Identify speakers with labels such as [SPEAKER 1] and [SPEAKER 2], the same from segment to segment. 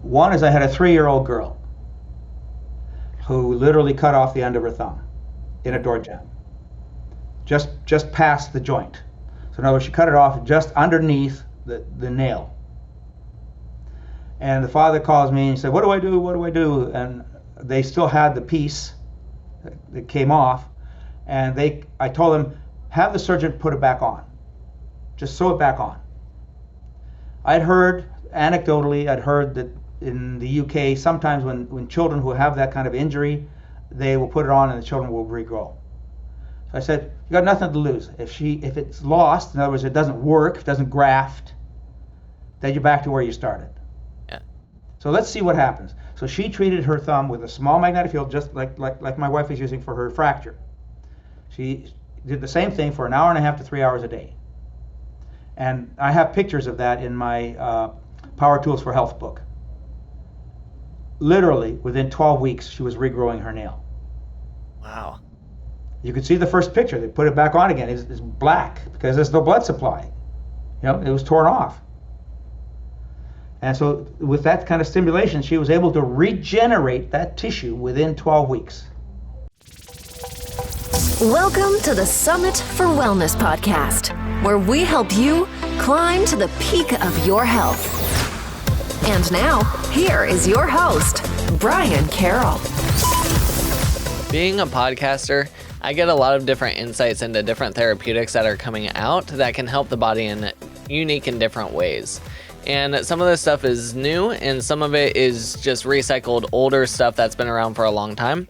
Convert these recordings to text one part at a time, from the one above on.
[SPEAKER 1] One is I had a 3-year-old girl who literally cut off the end of her thumb in a door jamb, just past the joint. So in other words, she cut it off just underneath the nail. And the father calls me and he said, what do I do? What do I do? And they still had the piece that came off. And I told them, have the surgeon put it back on. Just sew it back on. Anecdotally, I'd heard that in the UK, sometimes when children who have that kind of injury, they will put it on and the children will regrow. So I said, you got nothing to lose. If it's lost, in other words, it doesn't work, it doesn't graft, then you're back to where you started.
[SPEAKER 2] Yeah.
[SPEAKER 1] So let's see what happens. So she treated her thumb with a small magnetic field, just like my wife is using for her fracture. She did the same thing for an hour and a half to 3 hours a day. And I have pictures of that in my Power Tools for Health book. Literally, within 12 weeks, she was regrowing her nail.
[SPEAKER 2] Wow.
[SPEAKER 1] You could see the first picture. They put it back on again. It's black because there's no blood supply. It was torn off. And so with that kind of stimulation, she was able to regenerate that tissue within 12 weeks.
[SPEAKER 3] Welcome to the Summit for Wellness podcast, where we help you climb to the peak of your health. And now, here is your host, Brian Carroll.
[SPEAKER 2] Being a podcaster, I get a lot of different insights into different therapeutics that are coming out that can help the body in unique and different ways. And some of this stuff is new, and some of it is just recycled older stuff that's been around for a long time.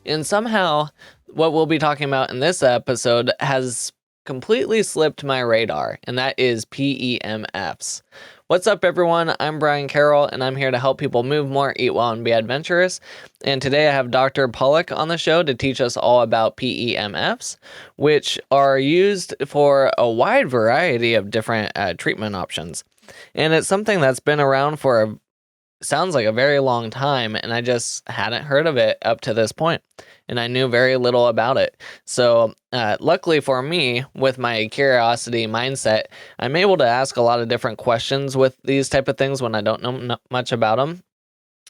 [SPEAKER 2] And somehow, what we'll be talking about in this episode has completely slipped my radar, and that is PEMFs. What's up, everyone? I'm Brian Carroll, and I'm here to help people move more, eat well, and be adventurous. And today I have Dr. Pawluk on the show to teach us all about PEMFs, which are used for a wide variety of different treatment options. And it's something that's been around for sounds like a very long time, and I just hadn't heard of it up to this point, and I knew very little about it. So luckily for me, with my curiosity mindset, I'm able to ask a lot of different questions with these type of things when I don't know much about them,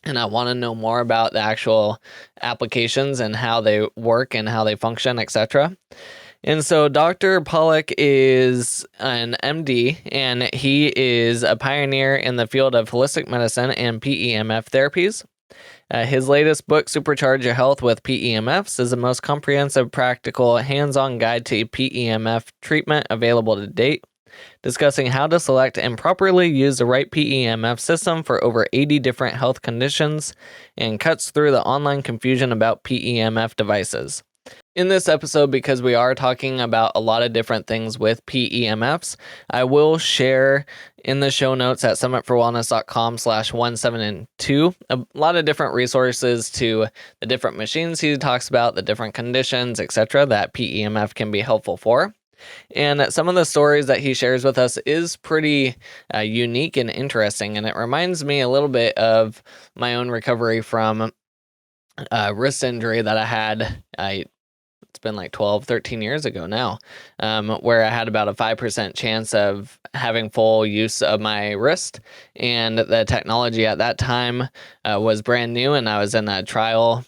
[SPEAKER 2] and I want to know more about the actual applications and how they work and how they function, etc. And so Dr. Pawluk is an MD, and he is a pioneer in the field of holistic medicine and PEMF therapies. His latest book, Supercharge Your Health with PEMFs, is the most comprehensive, practical, hands-on guide to PEMF treatment available to date, discussing how to select and properly use the right PEMF system for over 80 different health conditions, and cuts through the online confusion about PEMF devices. In this episode, because we are talking about a lot of different things with PEMFs, I will share in the show notes at summitforwellness.com/172 a lot of different resources to the different machines he talks about, the different conditions, etc. that PEMF can be helpful for. And some of the stories that he shares with us is pretty unique and interesting, and it reminds me a little bit of my own recovery from wrist injury that I had. It's been like 12, 13 years ago now, where I had about a 5% chance of having full use of my wrist. And the technology at that time was brand new, and I was in a trial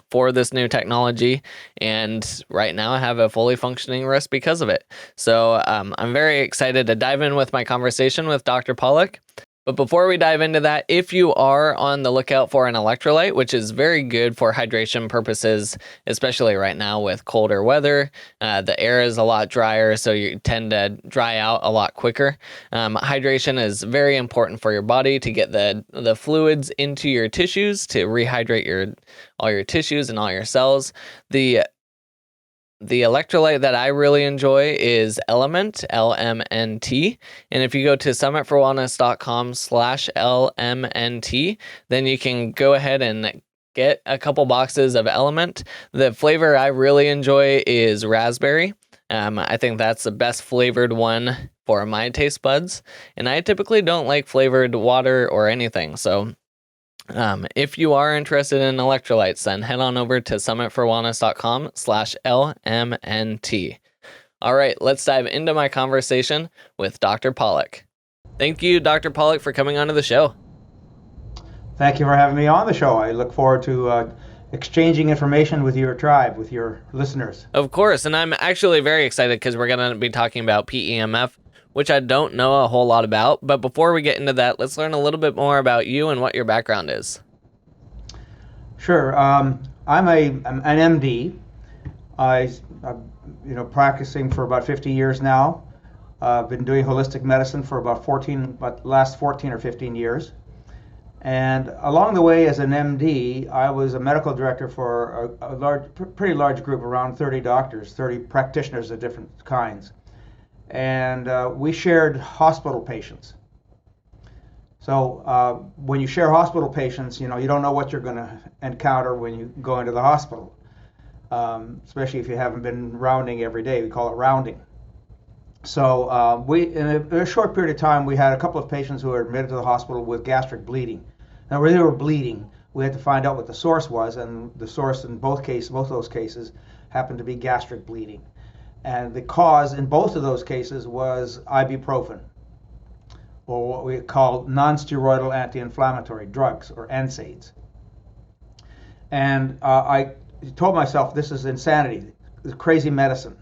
[SPEAKER 2] for this new technology. And right now I have a fully functioning wrist because of it. So I'm very excited to dive in with my conversation with Dr. Pawluk. But before we dive into that, if you are on the lookout for an electrolyte, which is very good for hydration purposes, especially right now with colder weather, the air is a lot drier, so you tend to dry out a lot quicker. Hydration is very important for your body to get the fluids into your tissues, to rehydrate all your tissues and all your cells. The electrolyte that I really enjoy is Element, LMNT. And if you go to summitforwellness.com/LMNT, then you can go ahead and get a couple boxes of Element. The flavor I really enjoy is raspberry. I think that's the best flavored one for my taste buds. And I typically don't like flavored water or anything. So if you are interested in electrolytes, then head on over to summitforwellness.com/LMNT. All right, let's dive into my conversation with Dr. Pawluk. Thank you, Dr. Pawluk, for coming onto the show.
[SPEAKER 1] Thank you for having me on the show. I look forward to exchanging information with your tribe, with your listeners.
[SPEAKER 2] Of course, and I'm actually very excited because we're going to be talking about PEMF, which I don't know a whole lot about. But before we get into that, let's learn a little bit more about you and what your background is.
[SPEAKER 1] Sure. I'm an MD. I've practicing for about 50 years now. I've been doing holistic medicine for about last 14 or 15 years. And along the way, as an MD, I was a medical director for a pretty large group, around 30 doctors, 30 practitioners of different kinds. And we shared hospital patients. So when you share hospital patients, you don't know what you're going to encounter when you go into the hospital, especially if you haven't been rounding every day. We call it rounding. So in a short period of time, we had a couple of patients who were admitted to the hospital with gastric bleeding. Now, where they were bleeding, we had to find out what the source was, and the source in both of those cases happened to be gastric bleeding. And the cause in both of those cases was ibuprofen, or what we call non-steroidal anti-inflammatory drugs, or NSAIDs. And I told myself, this is insanity, this is crazy medicine,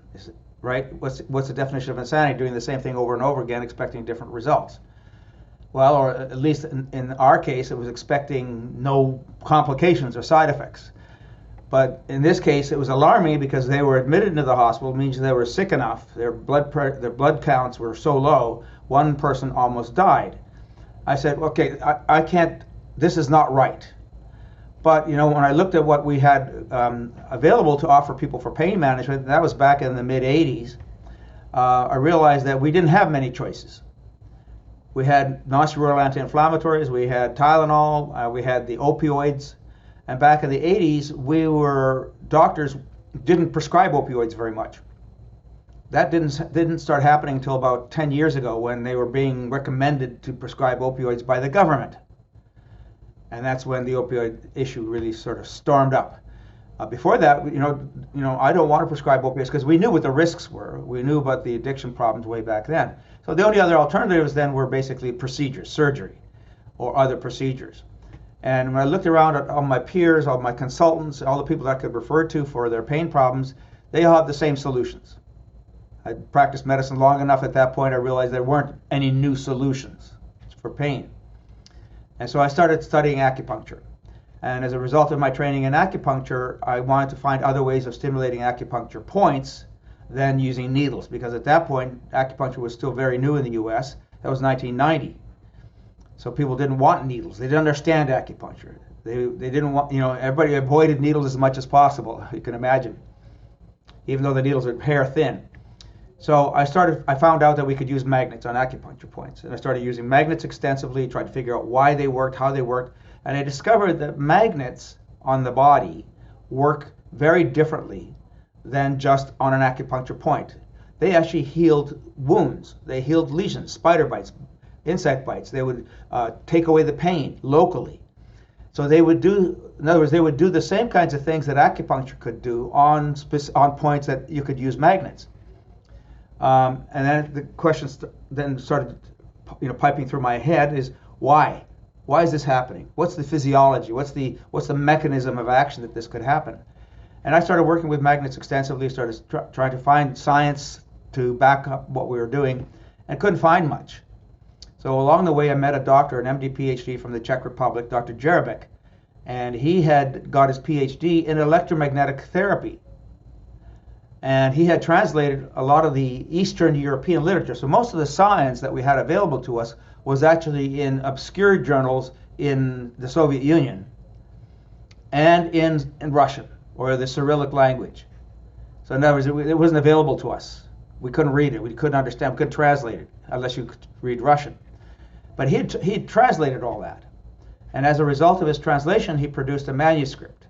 [SPEAKER 1] right? What's the definition of insanity? Doing the same thing over and over again, expecting different results. Well, or at least in our case, it was expecting no complications or side effects. But in this case, it was alarming because they were admitted into the hospital. It means they were sick enough. Their blood counts were so low, one person almost died. I said, okay, I can't. This is not right. But when I looked at what we had available to offer people for pain management, that was back in the mid '80s. I realized that we didn't have many choices. We had non-steroidal anti-inflammatories, we had Tylenol, we had the opioids, and back in the 80s, doctors didn't prescribe opioids very much. That didn't start happening until about 10 years ago, when they were being recommended to prescribe opioids by the government. And that's when the opioid issue really sort of stormed up. Before that, I don't want to prescribe opioids because we knew what the risks were. We knew about the addiction problems way back then. So the only other alternatives then were basically procedures, surgery, or other procedures. And when I looked around at all my peers, all my consultants, all the people that I could refer to for their pain problems, they all had the same solutions. I'd practiced medicine long enough at that point, I realized there weren't any new solutions for pain. And so I started studying acupuncture. And as a result of my training in acupuncture, I wanted to find other ways of stimulating acupuncture points than using needles, because at that point, acupuncture was still very new in the US. That was 1990. So people didn't want needles. They didn't understand acupuncture. They didn't want, everybody avoided needles as much as possible, you can imagine, even though the needles are hair thin. So I found out that we could use magnets on acupuncture points. And I started using magnets extensively, tried to figure out why they worked, how they worked. And I discovered that magnets on the body work very differently than just on an acupuncture point. They actually healed wounds. They healed lesions, spider bites, insect bites. They would take away the pain locally. So they would do the same kinds of things that acupuncture could do on points that you could use magnets. And then the questions then started, piping through my head is why? Why is this happening? What's the physiology? What's the mechanism of action that this could happen? And I started working with magnets extensively, started trying to find science to back up what we were doing, and couldn't find much. So along the way, I met a doctor, an MD PhD from the Czech Republic, Dr. Jerabek, and he had got his PhD in electromagnetic therapy. And he had translated a lot of the Eastern European literature. So most of the science that we had available to us was actually in obscure journals in the Soviet Union and in Russian, or the Cyrillic language. So in other words, it wasn't available to us. We couldn't read it, we couldn't understand, we couldn't translate it unless you could read Russian. But he translated all that. And as a result of his translation, he produced a manuscript.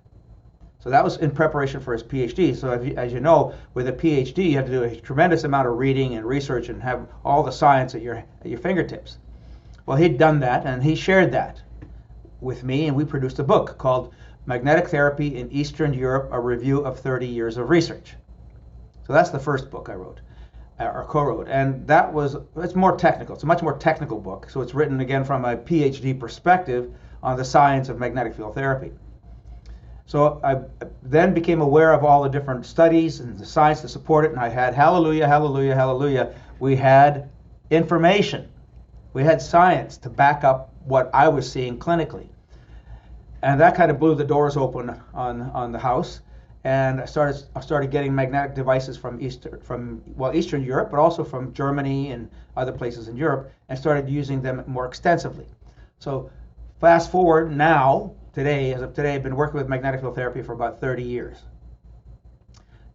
[SPEAKER 1] So that was in preparation for his PhD. So as you know, with a PhD, you have to do a tremendous amount of reading and research and have all the science at your fingertips. Well, he'd done that, and he shared that with me, and we produced a book called Magnetic Therapy in Eastern Europe, a Review of 30 Years of Research. So that's the first book I wrote, or co-wrote, and it's more technical. It's a much more technical book, so it's written again from a PhD perspective on the science of magnetic field therapy. So I then became aware of all the different studies and the science to support it, and I had, hallelujah, hallelujah, hallelujah, we had information. We had science to back up what I was seeing clinically. And that kind of blew the doors open on the house. And I started getting magnetic devices from Eastern Europe, but also from Germany and other places in Europe, and started using them more extensively. So fast forward now, as of today, I've been working with magnetic field therapy for about 30 years,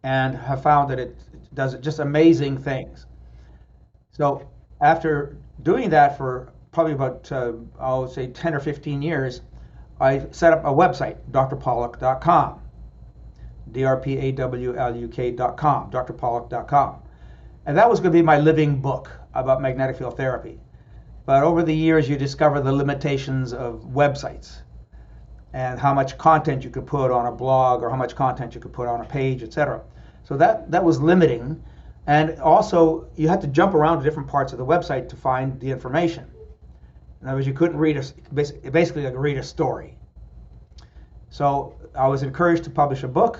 [SPEAKER 1] and have found that it does just amazing things. So after doing that for probably about, I would say 10 or 15 years, I set up a website, drpawluk.com. drpawluk.com, drpawluk.com. And that was going to be my living book about magnetic field therapy. But over the years, you discover the limitations of websites and how much content you could put on a blog or how much content you could put on a page, etc. So that was limiting. And also, you had to jump around to different parts of the website to find the information. In other words, you couldn't basically like read a story. So I was encouraged to publish a book,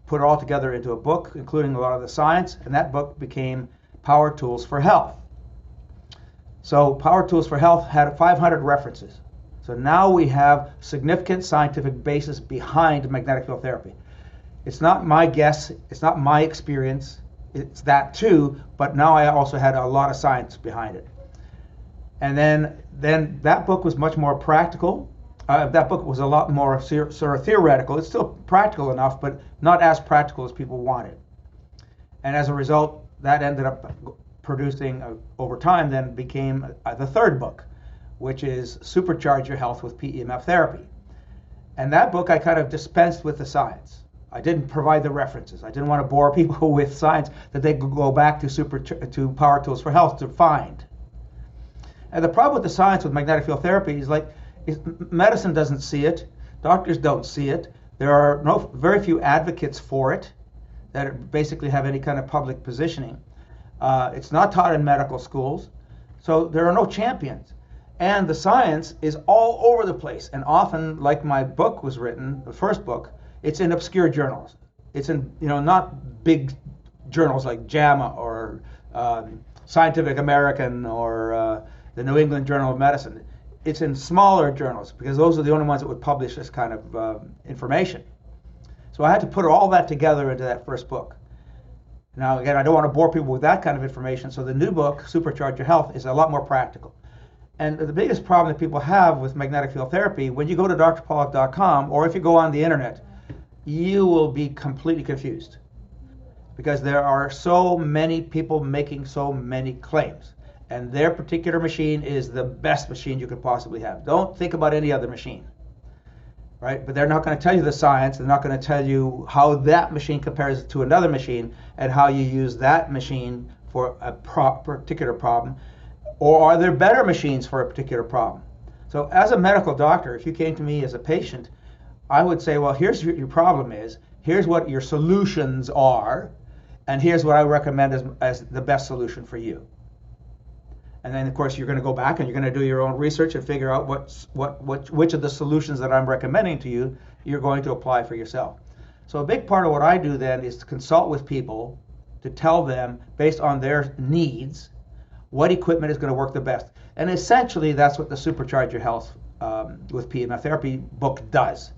[SPEAKER 1] put it all together into a book, including a lot of the science, and that book became Power Tools for Health. So Power Tools for Health had 500 references. So now we have significant scientific basis behind magnetic field therapy. It's not my guess, it's not my experience, it's that too, but now I also had a lot of science behind it. And then that book was much more practical. That book was a lot more sort of theoretical. It's still practical enough, but not as practical as people wanted. And as a result, that ended up producing, over time, then became the third book, which is Supercharge Your Health with PEMF Therapy. And that book I kind of dispensed with the science. I didn't provide the references. I didn't want to bore people with science that they could go back to Power Tools for Health to find. And the problem with the science with magnetic field therapy is medicine doesn't see it, doctors don't see it, there are very few advocates for it that basically have any kind of public positioning. It's not taught in medical schools, so there are no champions. And the science is all over the place, and often, like my book was written, the first book, it's in obscure journals. It's in, not big journals like JAMA or Scientific American or the New England Journal of Medicine. It's in smaller journals because those are the only ones that would publish this kind of information. So I had to put all that together into that first book. Now, again, I don't want to bore people with that kind of information, so the new book, Supercharge Your Health, is a lot more practical. And the biggest problem that people have with magnetic field therapy, when you go to drpawluk.com, or if you go on the internet, you will be completely confused because there are so many people making so many claims. And their particular machine is the best machine you could possibly have. Don't think about any other machine, right? But they're not going to tell you the science. They're not going to tell you how that machine compares to another machine and how you use that machine for a particular problem. Or are there better machines for a particular problem? So as a medical doctor, if you came to me as a patient, I would say, well, here's what your problem is. Here's what your solutions are. And here's what I recommend as the best solution for you. And then, of course, you're going to go back and you're going to do your own research and figure out which of the solutions that I'm recommending to you you're going to apply for yourself. So a big part of what I do then is to consult with people to tell them, based on their needs, what equipment is going to work the best. And essentially, that's what the Supercharge Your Health with PEMF Therapy book does.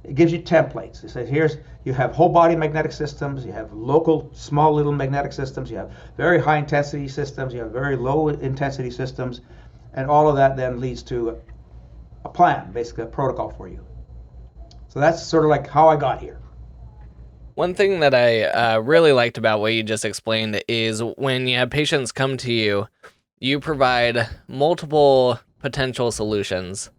[SPEAKER 1] It gives you templates. It says, you have whole body magnetic systems, you have local small little magnetic systems, you have very high intensity systems, you have very low intensity systems, and all of that then leads to a plan, basically a protocol for you. So that's sort of like how I got here.
[SPEAKER 2] One thing that I really liked about what you just explained is when you have patients come to you, you provide multiple potential solutions.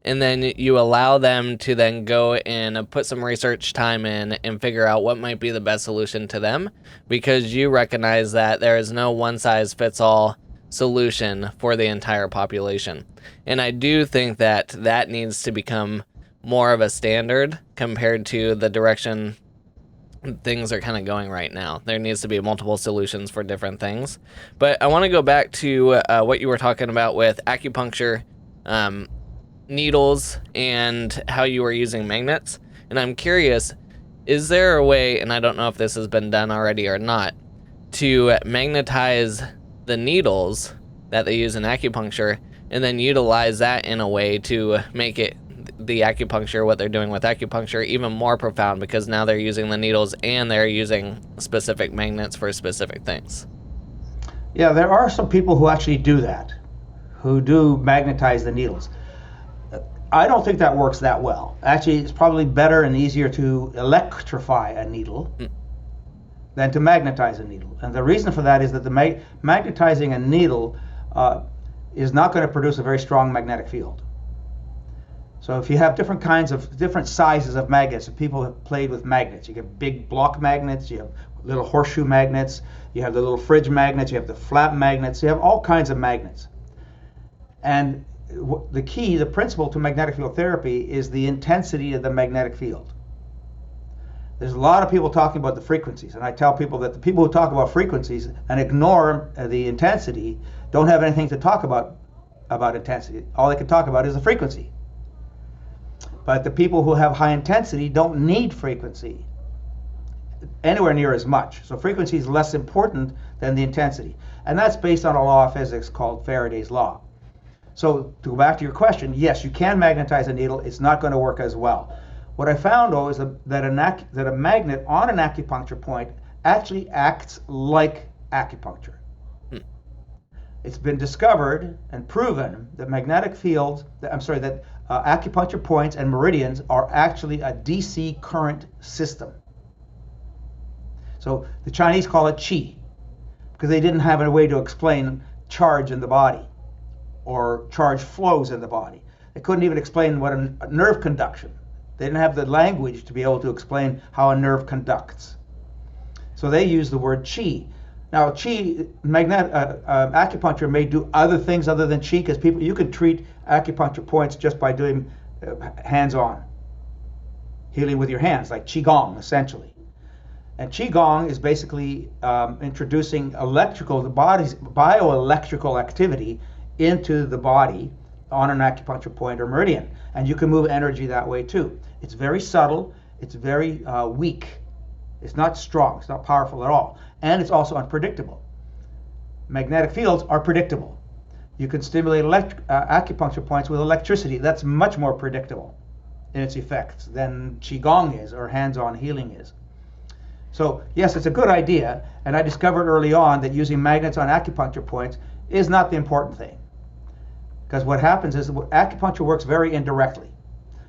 [SPEAKER 2] And then you allow them to then go and put some research time in and figure out what might be the best solution to them, because you recognize that there is no one-size-fits-all solution for the entire population. And I do think that that needs to become more of a standard compared to the direction things are kind of going right now. There needs to be multiple solutions for different things. But I want to go back to what you were talking about with acupuncture. needles and how you were using magnets. And I'm curious, is there a way, and I don't know if this has been done already or not, to magnetize the needles that they use in acupuncture and then utilize that in a way to make it the acupuncture, what they're doing with acupuncture, even more profound, because now they're using the needles and they're using specific magnets for specific things?
[SPEAKER 1] Yeah, there are some people who actually do that, who do magnetize the needles. I don't think that works that well. Actually, it's probably better and easier to electrify a needle than to magnetize a needle. And the reason for that is that the magnetizing a needle is not going to produce a very strong magnetic field. So if you have different sizes of magnets, if people have played with magnets, you get big block magnets, you have little horseshoe magnets, you have the little fridge magnets, you have the flat magnets, you have all kinds of magnets. And the principle to magnetic field therapy is the intensity of the magnetic field. There's a lot of people talking about the frequencies, and I tell people that the people who talk about frequencies and ignore the intensity don't have anything to talk about intensity. All they can talk about is the frequency. But the people who have high intensity don't need frequency anywhere near as much. So frequency is less important than the intensity. And that's based on a law of physics called Faraday's law. So to go back to your question, yes, you can magnetize a needle. It's not going to work as well. What I found, though, is that a magnet on an acupuncture point actually acts like acupuncture. It's been discovered and proven that acupuncture points and meridians are actually a DC current system. So the Chinese call it qi because they didn't have a way to explain charge in the body or charge flows in the body. They couldn't even explain what a nerve conduction. They didn't have the language to be able to explain how a nerve conducts. So they used the word qi. Now, acupuncture may do other things other than qi, because you can treat acupuncture points just by doing hands-on healing with your hands, like qigong, essentially. And qigong is basically introducing the body's bioelectrical activity into the body on an acupuncture point or meridian, and you can move energy that way too. It's very subtle. It's very weak. It's not strong. It's not powerful at all. And it's also unpredictable. Magnetic fields are predictable. You can stimulate acupuncture points with electricity. That's much more predictable in its effects than Qigong is or hands-on healing is. So yes, it's a good idea. And I discovered early on that using magnets on acupuncture points is not the important thing. Because what happens is acupuncture works very indirectly.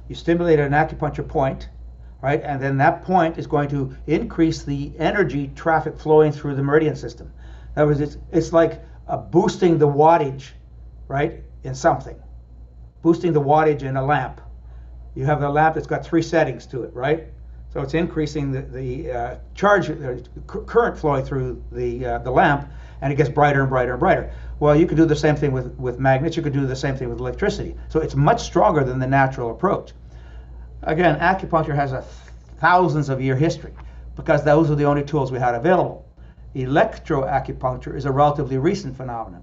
[SPEAKER 1] You stimulate an acupuncture point, right? And then that point is going to increase the energy traffic flowing through the meridian system. In other words, it's like boosting the wattage, right, in something. Boosting the wattage in a lamp. You have the lamp that's got 3 settings to it, right? So it's increasing the current flowing through the lamp, and it gets brighter and brighter and brighter. Well, you could do the same thing with magnets. You could do the same thing with electricity. So it's much stronger than the natural approach. Again, acupuncture has a thousands of year history because those are the only tools we had available. Electroacupuncture is a relatively recent phenomenon.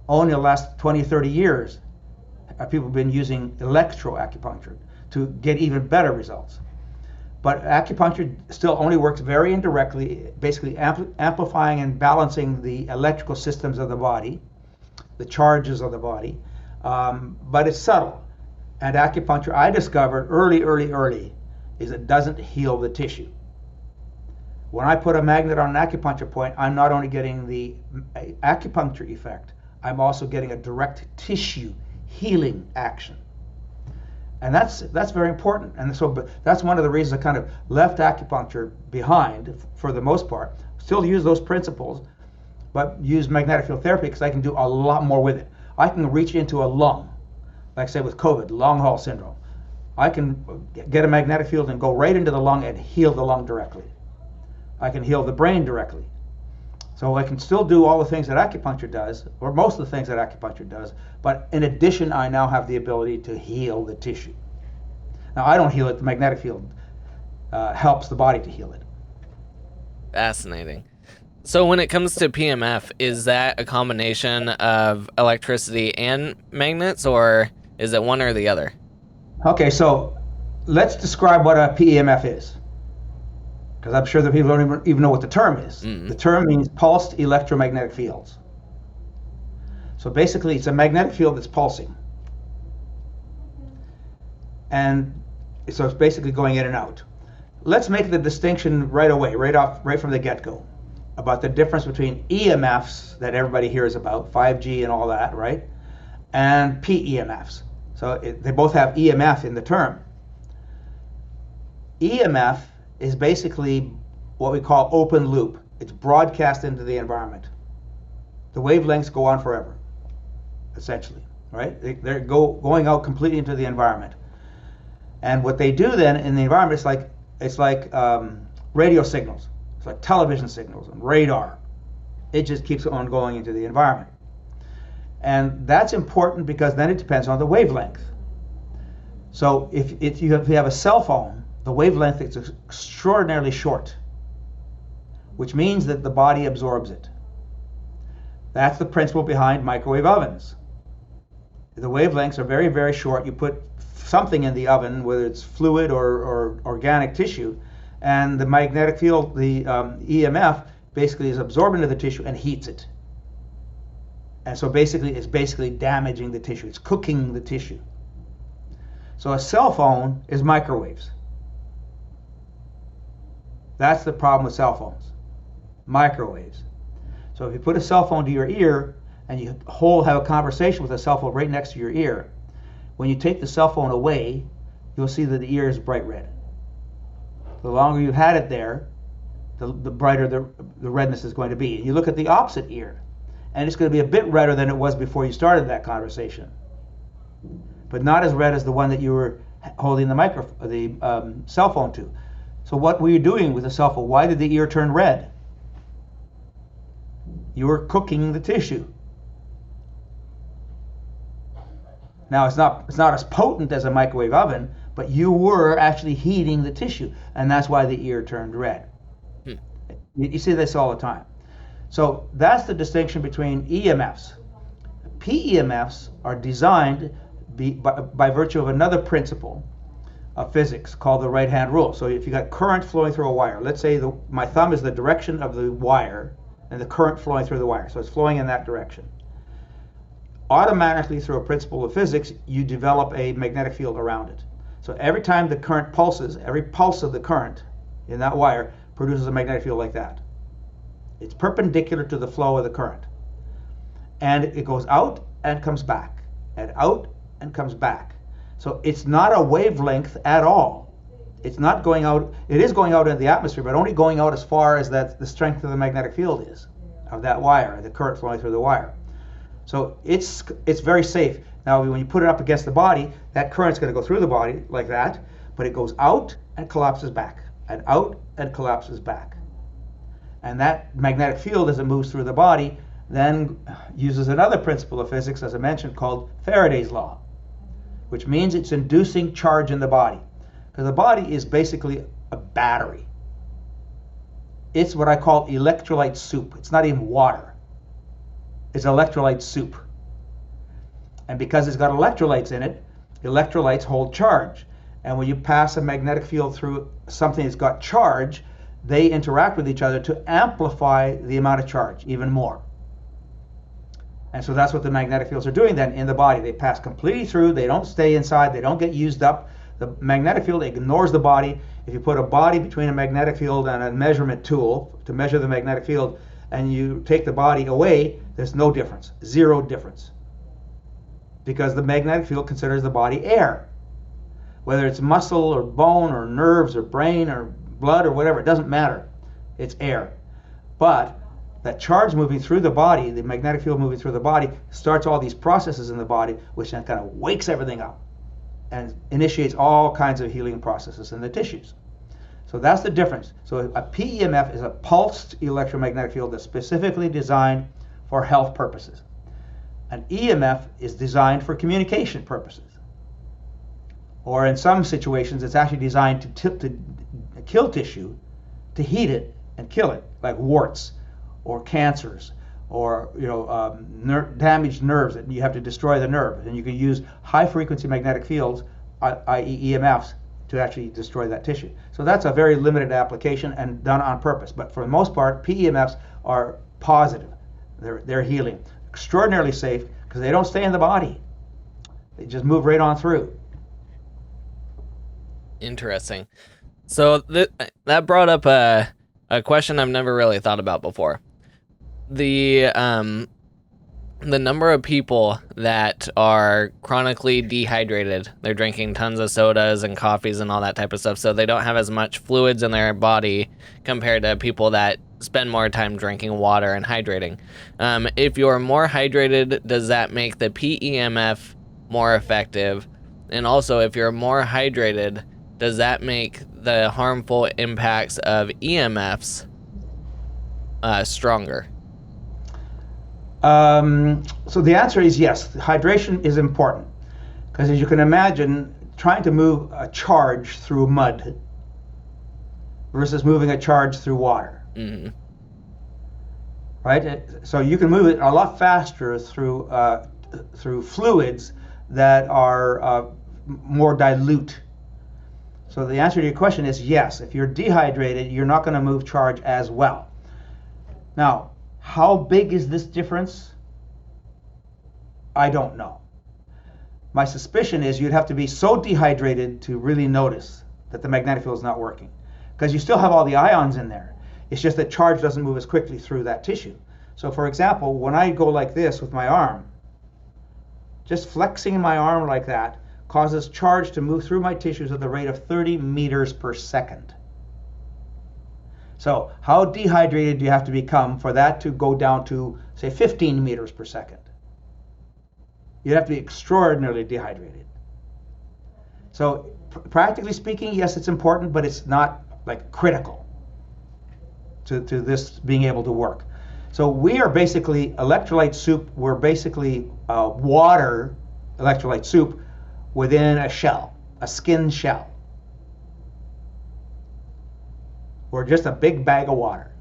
[SPEAKER 1] Only the last 20, 30 years have people been using electroacupuncture to get even better results. But acupuncture still only works very indirectly, basically amplifying and balancing the electrical systems of the body, the charges of the body, but it's subtle. And acupuncture, I discovered early, is it doesn't heal the tissue. When I put a magnet on an acupuncture point, I'm not only getting the acupuncture effect, I'm also getting a direct tissue healing action. And that's very important. And so that's one of the reasons I kind of left acupuncture behind for the most part. Still use those principles, but use magnetic field therapy because I can do a lot more with it. I can reach into a lung, like I said with COVID, long haul syndrome. I can get a magnetic field and go right into the lung and heal the lung directly. I can heal the brain directly. So I can still do all the things that acupuncture does, or most of the things that acupuncture does, but in addition, I now have the ability to heal the tissue. Now, I don't heal it. The magnetic field helps the body to heal it.
[SPEAKER 2] Fascinating. So when it comes to PEMF, is that a combination of electricity and magnets, or Is it one or the other?
[SPEAKER 1] Okay, so let's describe what a PEMF is, because I'm sure that people don't even know what the term is.
[SPEAKER 2] Mm-hmm.
[SPEAKER 1] The term means pulsed electromagnetic fields. So basically, it's a magnetic field that's pulsing. And so it's basically going in and out. Let's make the distinction right away, right from the get-go, about the difference between EMFs that everybody hears about, 5G and all that, right? And PEMFs. So they both have EMF in the term. EMF is basically what we call open loop. It's broadcast into the environment. The wavelengths go on forever, essentially, right? They're going out completely into the environment. And what they do then in the environment, it's like radio signals. It's like television signals and radar. It just keeps on going into the environment. And that's important because then it depends on the wavelength. So if you have a cell phone, the wavelength is extraordinarily short, which means that the body absorbs it. That's the principle behind microwave ovens. The wavelengths are very, very short. You put something in the oven, whether it's fluid or organic tissue, and the magnetic field, the EMF, basically is absorbed into the tissue and heats it. And so it's basically damaging the tissue. It's cooking the tissue. So a cell phone is microwaves. That's the problem with cell phones. Microwaves. So if you put a cell phone to your ear and you have a conversation with a cell phone right next to your ear, when you take the cell phone away, you'll see that the ear is bright red. The longer you've had it there, the brighter the redness is going to be. You look at the opposite ear, and it's going to be a bit redder than it was before you started that conversation, but not as red as the one that you were holding the cell phone to. So what were you doing with the cell phone? Why did the ear turn red? You were cooking the tissue. Now it's not as potent as a microwave oven, but you were actually heating the tissue, and that's why the ear turned red. You see this all the time. So that's the distinction between EMFs. PEMFs are designed by virtue of another principle of physics called the right-hand rule. So if you got current flowing through a wire, let's say my thumb is the direction of the wire and the current flowing through the wire, so it's flowing in that direction. Automatically, through a principle of physics, you develop a magnetic field around it. So every time the current pulses, every pulse of the current in that wire produces a magnetic field like that. It's perpendicular to the flow of the current. And it goes out and comes back, and out and comes back. So it's not a wavelength at all. It's not going out, it is going out into the atmosphere, but only going out as far as the strength of the magnetic field is, of that wire, the current flowing through the wire. So it's very safe. Now, when you put it up against the body, that current's going to go through the body like that, but it goes out and collapses back, and out and collapses back. And that magnetic field, as it moves through the body, then uses another principle of physics, as I mentioned, called Faraday's law, which means it's inducing charge in the body. Because the body is basically a battery. It's what I call electrolyte soup. It's not even water. It's electrolyte soup. And because it's got electrolytes in it, electrolytes hold charge. And when you pass a magnetic field through something that's got charge, they interact with each other to amplify the amount of charge even more. And so that's what the magnetic fields are doing then in the body. They pass completely through, they don't stay inside, they don't get used up. The magnetic field ignores the body. If you put a body between a magnetic field and a measurement tool to measure the magnetic field, and you take the body away, there's no difference, zero difference. Because the magnetic field considers the body air. Whether it's muscle or bone or nerves or brain or blood or whatever, it doesn't matter. It's air. But that charge moving through the body, the magnetic field moving through the body, starts all these processes in the body, which then kind of wakes everything up and initiates all kinds of healing processes in the tissues. So that's the difference. So a PEMF is a pulsed electromagnetic field that's specifically designed for health purposes. An EMF is designed for communication purposes. Or in some situations, it's actually designed to kill tissue, to heat it and kill it, like warts or cancers or damaged nerves that you have to destroy the nerve, and you can use high frequency magnetic fields, i.e. EMFs, to actually destroy that tissue. So that's a very limited application and done on purpose. But for the most part, PEMFs are positive. They're healing, extraordinarily safe because they don't stay in the body. They just move right on through.
[SPEAKER 2] Interesting. So that brought up a question I've never really thought about before. The number of people that are chronically dehydrated, they're drinking tons of sodas and coffees and all that type of stuff, so they don't have as much fluids in their body compared to people that spend more time drinking water and hydrating. If you're more hydrated, does that make the PEMF more effective? And also, if you're more hydrated, does that make the harmful impacts of EMFs stronger?
[SPEAKER 1] So the answer is yes. Hydration is important because, as you can imagine, trying to move a charge through mud versus moving a charge through water.
[SPEAKER 2] Mm-hmm.
[SPEAKER 1] Right? So you can move it a lot faster through fluids that are more dilute. So the answer to your question is yes. If you're dehydrated, you're not going to move charge as well. Now, how big is this difference? I don't know. My suspicion is you'd have to be so dehydrated to really notice that the magnetic field is not working, because you still have all the ions in there. It's just that charge doesn't move as quickly through that tissue. So for example, when I go like this with my arm, just flexing my arm like that causes charge to move through my tissues at the rate of 30 meters per second. So how dehydrated do you have to become for that to go down to, say, 15 meters per second? You'd have to be extraordinarily dehydrated. So practically speaking, yes, it's important, but it's not like critical to this being able to work. So we are basically electrolyte soup. We're basically water electrolyte soup within a shell, a skin shell. We're just a big bag of water.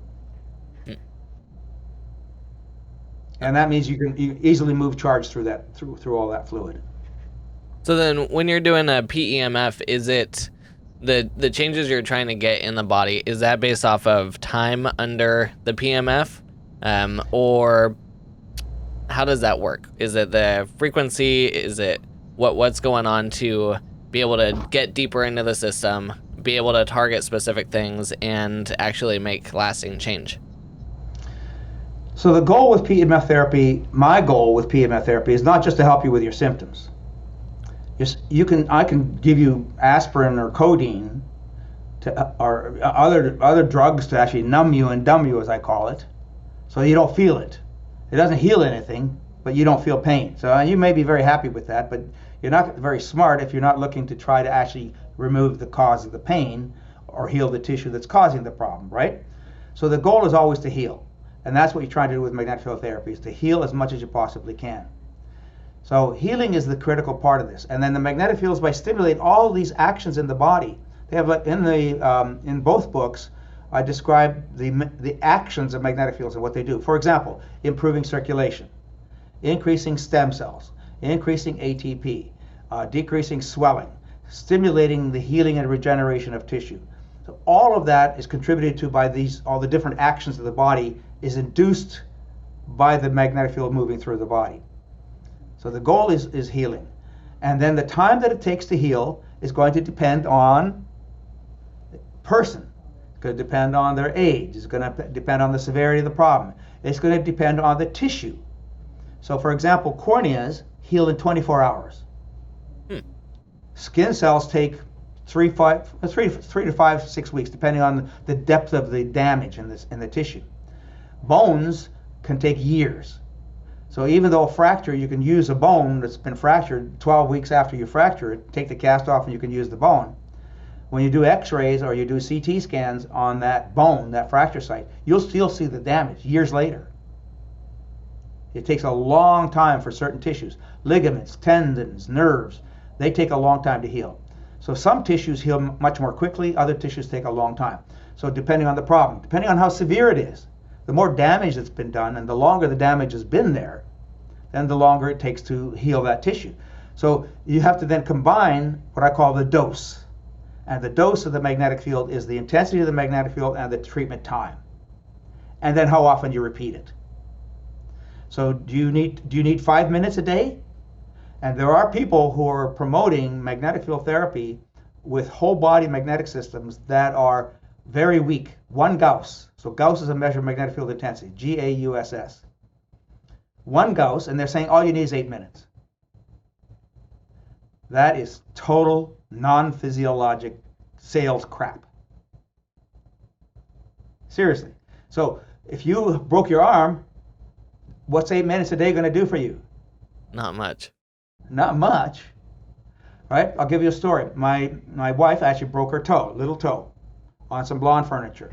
[SPEAKER 1] And that means you can easily move charge through that, through all that fluid.
[SPEAKER 2] So then when you're doing a PEMF, is it the changes you're trying to get in the body, is that based off of time under the PEMF? Or how does that work? Is it the frequency? Is it what's going on to be able to get deeper into the system, be able to target specific things, and actually make lasting change?
[SPEAKER 1] So the goal with PEMF therapy, my goal with PEMF therapy, is not just to help you with your symptoms. I can give you aspirin or codeine or other drugs to actually numb you and dumb you, as I call it, so you don't feel it. It doesn't heal anything, but you don't feel pain. So you may be very happy with that, but you're not very smart if you're not looking to try to actually remove the cause of the pain or heal the tissue that's causing the problem, right? So the goal is always to heal. And that's what you're trying to do with magnetic field therapy, is to heal as much as you possibly can. So healing is the critical part of this. And then the magnetic fields, by stimulating all these actions in the body, they have in both books, I describe the actions of magnetic fields and what they do. For example, improving circulation, increasing stem cells, increasing ATP, decreasing swelling, stimulating the healing and regeneration of tissue. So all of that is contributed to by all the different actions of the body is induced by the magnetic field moving through the body. So the goal is healing. And then the time that it takes to heal is going to depend on the person. It's going to depend on their age. It's going to depend on the severity of the problem. It's going to depend on the tissue. So for example, corneas heal in 24 hours. Skin cells take 3 to 5, 6 weeks, depending on the depth of the damage in the tissue. Bones can take years. So even though a fracture, you can use a bone that's been fractured 12 weeks after you fracture it, take the cast off and you can use the bone. When you do x-rays or you do CT scans on that bone, that fracture site, you'll still see the damage years later. It takes a long time for certain tissues. Ligaments, tendons, nerves, they take a long time to heal. So some tissues heal much more quickly, other tissues take a long time. So depending on the problem, depending on how severe it is, the more damage that's been done, and the longer the damage has been there, then the longer it takes to heal that tissue. So you have to then combine what I call the dose. And the dose of the magnetic field is the intensity of the magnetic field and the treatment time. And then how often you repeat it. So do you need 5 minutes a day? And there are people who are promoting magnetic field therapy with whole body magnetic systems that are very weak. 1 Gauss. So Gauss is a measure of magnetic field intensity, Gauss. 1 Gauss, and they're saying all you need is 8 minutes. That is total non-physiologic sales crap. Seriously. So if you broke your arm, what's 8 minutes a day going to do for you?
[SPEAKER 2] Not much.
[SPEAKER 1] Not much. Right? I'll give you a story. My wife actually broke her toe, little toe, on some lawn furniture.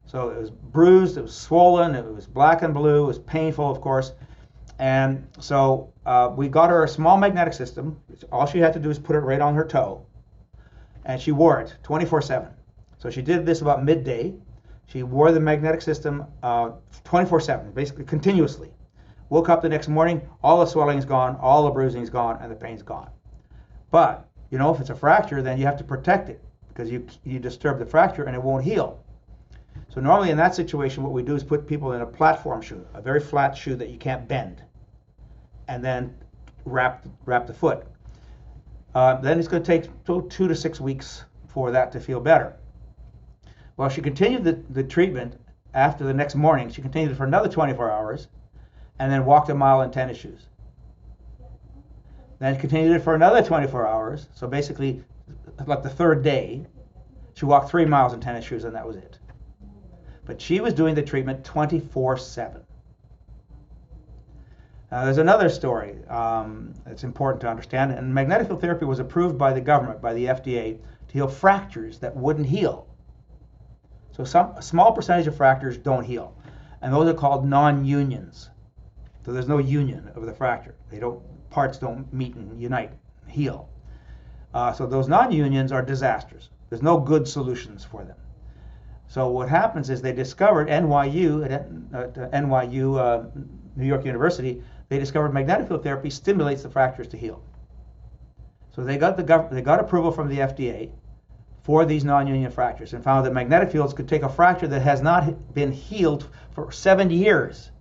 [SPEAKER 1] So it was bruised, it was swollen, it was black and blue, it was painful, of course. And so we got her a small magnetic system. All she had to do was put it right on her toe. And she wore it 24/7. So she did this about midday. She wore the magnetic system 24/7, basically continuously. Woke up the next morning, all the swelling is gone, all the bruising is gone, and the pain's gone. But, you know, if it's a fracture, then you have to protect it because you disturb the fracture and it won't heal. So normally in that situation, what we do is put people in a platform shoe, a very flat shoe that you can't bend, and then wrap the foot. Then it's going to take 2 to 6 weeks for that to feel better. Well, she continued the treatment after the next morning. She continued it for another 24 hours and then walked a mile in tennis shoes. Then continued it for another 24 hours. So basically, like the third day, she walked 3 miles in tennis shoes and that was it. But she was doing the treatment 24/7. Now, there's another story that's important to understand. And magnetic field therapy was approved by the government, by the FDA, to heal fractures that wouldn't heal. So a small percentage of fractures don't heal. And those are called non-unions. So there's no union of the fracture. Parts don't meet and unite, heal. So those non-unions are disasters. There's no good solutions for them. So what happens is they discovered NYU, New York University, they discovered magnetic field therapy stimulates the fractures to heal. So they got approval from the FDA for these non-union fractures and found that magnetic fields could take a fracture that has not been healed for 7 years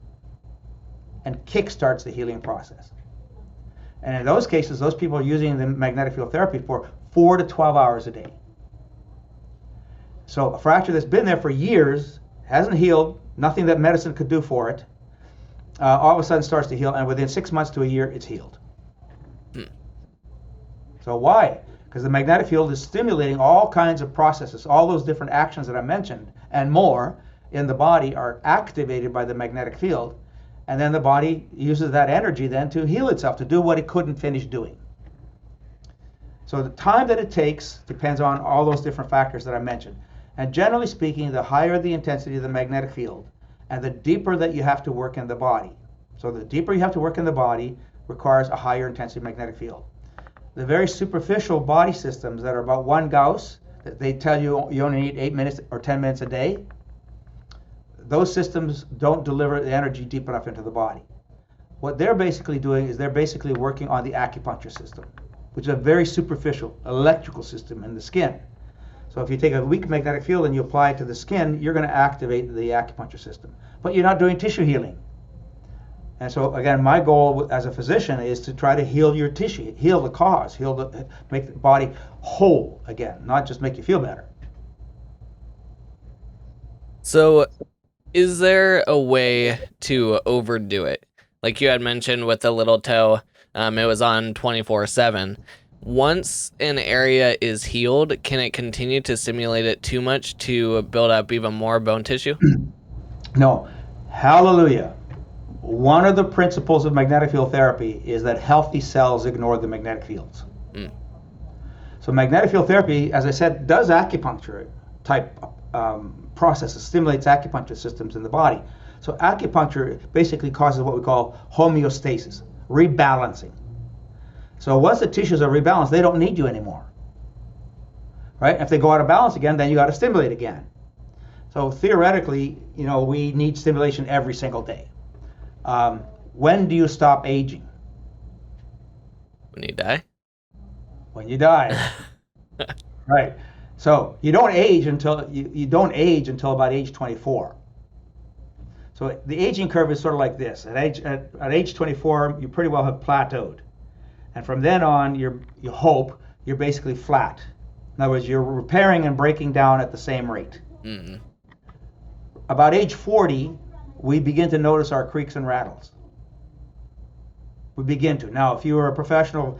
[SPEAKER 1] and kickstarts the healing process. And in those cases, those people are using the magnetic field therapy for 4 to 12 hours a day. So a fracture that's been there for years, hasn't healed, nothing that medicine could do for it, all of a sudden starts to heal, and within 6 months to a year, it's healed. So why? Because the magnetic field is stimulating all kinds of processes, all those different actions that I mentioned, and more in the body are activated by the magnetic field, and then the body uses that energy then to heal itself, to do what it couldn't finish doing. So the time that it takes depends on all those different factors that I mentioned. And generally speaking, the higher the intensity of the magnetic field, and the deeper that you have to work in the body. So the deeper you have to work in the body requires a higher intensity magnetic field. The very superficial body systems that are about 1 Gauss, that they tell you you only need 8 minutes or 10 minutes a day, those systems don't deliver the energy deep enough into the body. What they're basically doing is they're basically working on the acupuncture system, which is a very superficial electrical system in the skin. So if you take a weak magnetic field and you apply it to the skin, you're going to activate the acupuncture system. But you're not doing tissue healing. And so again, my goal as a physician is to try to heal your tissue, heal the cause, make the body whole again, not just make you feel better.
[SPEAKER 2] So is there a way to overdo it? Like you had mentioned with the little toe, it was on 24/7. Once an area is healed, can it continue to stimulate it too much to build up even more bone tissue?
[SPEAKER 1] No. Hallelujah. One of the principles of magnetic field therapy is that healthy cells ignore the magnetic fields. So magnetic field therapy, as I said, does acupuncture type processes, stimulates acupuncture systems in the body. So acupuncture basically causes what we call homeostasis, rebalancing. So once the tissues are rebalanced, they don't need you anymore. Right? If they go out of balance again, then you got to stimulate again. So theoretically, we need stimulation every single day. When do you stop aging?
[SPEAKER 2] When you die?
[SPEAKER 1] When you die. Right. So you don't age until you don't age until about age 24. So the aging curve is sort of like this. At age 24, you pretty well have plateaued. And from then on, you hope you're basically flat. In other words, you're repairing and breaking down at the same rate.
[SPEAKER 2] Mm-hmm.
[SPEAKER 1] About age 40, we begin to notice our creaks and rattles. We begin to. Now, if you were a professional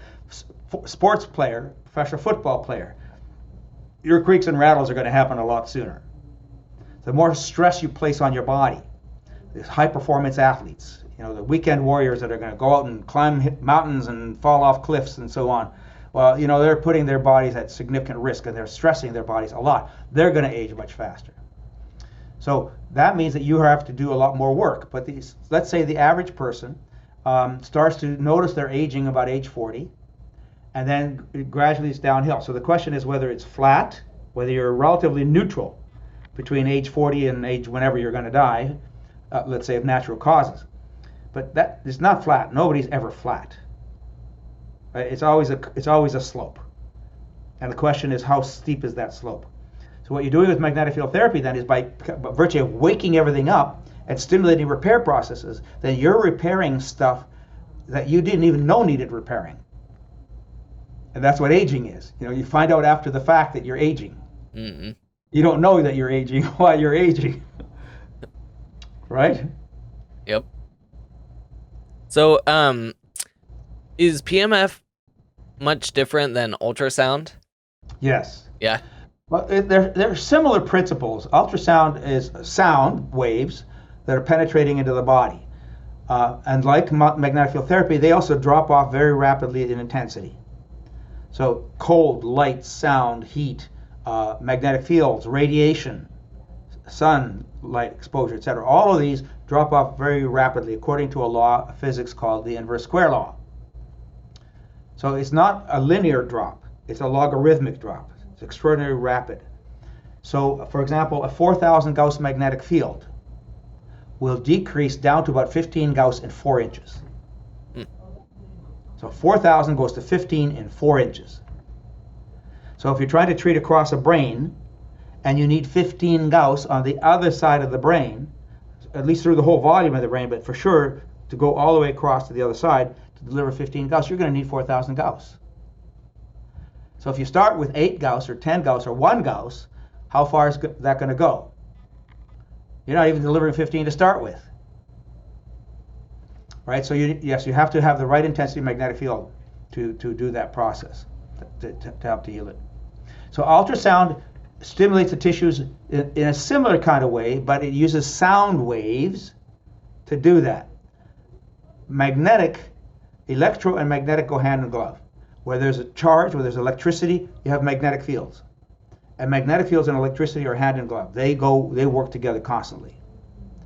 [SPEAKER 1] sports player, professional football player, your creaks and rattles are going to happen a lot sooner. The more stress you place on your body, these high-performance athletes, the weekend warriors that are going to go out and climb mountains and fall off cliffs and so on, well, they're putting their bodies at significant risk and they're stressing their bodies a lot. They're going to age much faster. So that means that you have to do a lot more work. But let's say the average person starts to notice they're aging about age 40, and then gradually it's downhill. So the question is whether it's flat, whether you're relatively neutral between age 40 and age whenever you're going to die, let's say of natural causes. But that is not flat. Nobody's ever flat. Right? It's always a slope. And the question is, how steep is that slope? So what you're doing with magnetic field therapy then is by virtue of waking everything up and stimulating repair processes, then you're repairing stuff that you didn't even know needed repairing. And that's what aging is. You find out after the fact that you're aging.
[SPEAKER 2] Mm-hmm.
[SPEAKER 1] You don't know that you're aging while you're aging. Right?
[SPEAKER 2] Yep. So, is PEMF much different than ultrasound?
[SPEAKER 1] Yes.
[SPEAKER 2] Yeah.
[SPEAKER 1] Well, they're similar principles. Ultrasound is sound waves that are penetrating into the body. And like magnetic field therapy, they also drop off very rapidly in intensity. So cold, light, sound, heat, magnetic fields, radiation, sunlight exposure, etc. All of these drop off very rapidly according to a law of physics called the inverse square law. So it's not a linear drop, it's a logarithmic drop. It's extraordinarily rapid. So, for example, a 4,000 Gauss magnetic field will decrease down to about 15 Gauss in 4 inches. So 4,000 goes to 15 in 4 inches. So if you're trying to treat across a brain and you need 15 Gauss on the other side of the brain, at least through the whole volume of the brain, but for sure to go all the way across to the other side to deliver 15 Gauss, you're going to need 4,000 Gauss. So if you start with 8 Gauss or 10 Gauss or 1 Gauss, how far is that going to go? You're not even delivering 15 to start with. Right? So you have to have the right intensity magnetic field to do that process, to help to heal it. So ultrasound stimulates the tissues in a similar kind of way, but it uses sound waves to do that. Electro and magnetic go hand in glove. Where there's a charge, where there's electricity, you have magnetic fields. And magnetic fields and electricity are hand in glove. They work together constantly.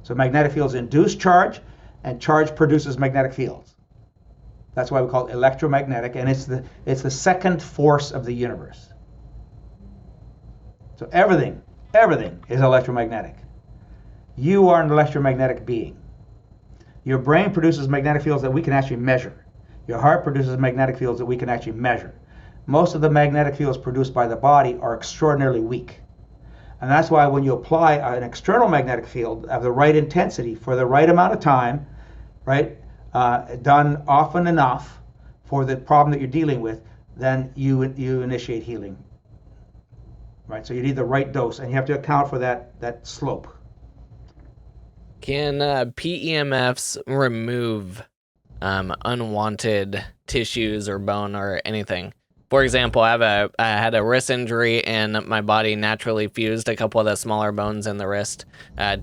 [SPEAKER 1] So magnetic fields induce charge, and charge produces magnetic fields. That's why we call it electromagnetic, and it's the second force of the universe. So everything is electromagnetic. You are an electromagnetic being. Your brain produces magnetic fields that we can actually measure. Your heart produces magnetic fields that we can actually measure. Most of the magnetic fields produced by the body are extraordinarily weak. And that's why when you apply an external magnetic field of the right intensity for the right amount of time, right, done often enough for the problem that you're dealing with, then you initiate healing. Right, so you need the right dose, and you have to account for that slope.
[SPEAKER 2] Can PEMFs remove unwanted tissues or bone or anything? For example, I had a wrist injury, and my body naturally fused a couple of the smaller bones in the wrist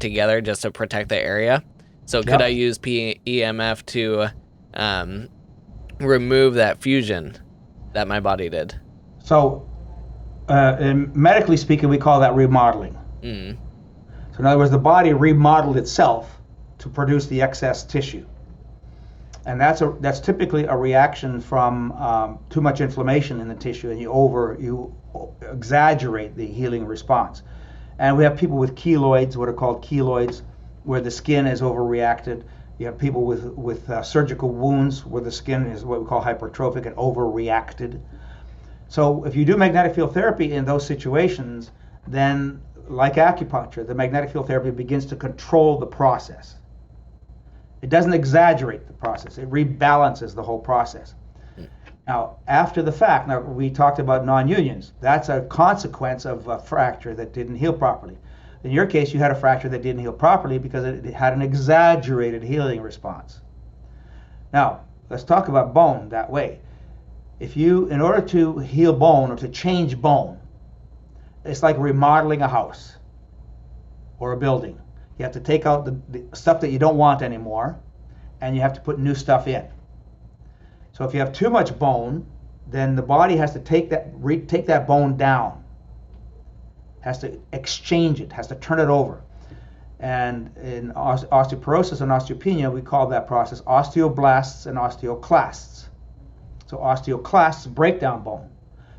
[SPEAKER 2] together just to protect the area. So could I use PEMF to remove that fusion that my body did?
[SPEAKER 1] So medically speaking, we call that remodeling.
[SPEAKER 2] Mm.
[SPEAKER 1] So in other words, the body remodeled itself to produce the excess tissue. And that's typically a reaction from too much inflammation in the tissue, and you exaggerate the healing response. And we have people with keloids, what are called keloids, where the skin is overreacted. You have people with surgical wounds where the skin is what we call hypertrophic and overreacted. So if you do magnetic field therapy in those situations, then like acupuncture, the magnetic field therapy begins to control the process. It doesn't exaggerate the process. It rebalances the whole process. Now, after the fact, now we talked about non-unions. That's a consequence of a fracture that didn't heal properly. In your case, you had a fracture that didn't heal properly because it had an exaggerated healing response. Now, let's talk about bone that way. In order to heal bone or to change bone, it's like remodeling a house or a building. You have to take out the stuff that you don't want anymore, and you have to put new stuff in. So if you have too much bone, then the body has to take that bone down, has to exchange it, has to turn it over. And in osteoporosis and osteopenia, we call that process osteoblasts and osteoclasts. So osteoclasts break down bone.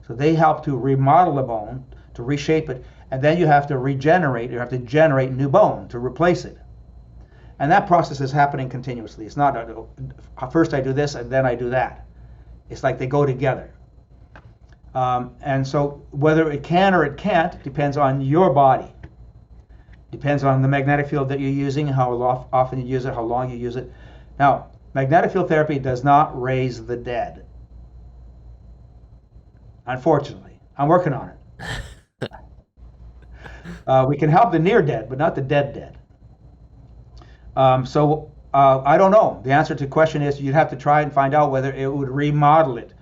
[SPEAKER 1] So they help to remodel the bone, to reshape it, and then you have to regenerate, you have to generate new bone to replace it. And that process is happening continuously. It's not first I do this and then I do that. It's like they go together. And so whether it can or it can't depends on your body. Depends on the magnetic field that you're using, how often you use it, how long you use it. Now, magnetic field therapy does not raise the dead. Unfortunately. I'm working on it. We can help the near dead, but not the dead. I don't know. The answer to the question is you'd have to try and find out whether it would remodel it.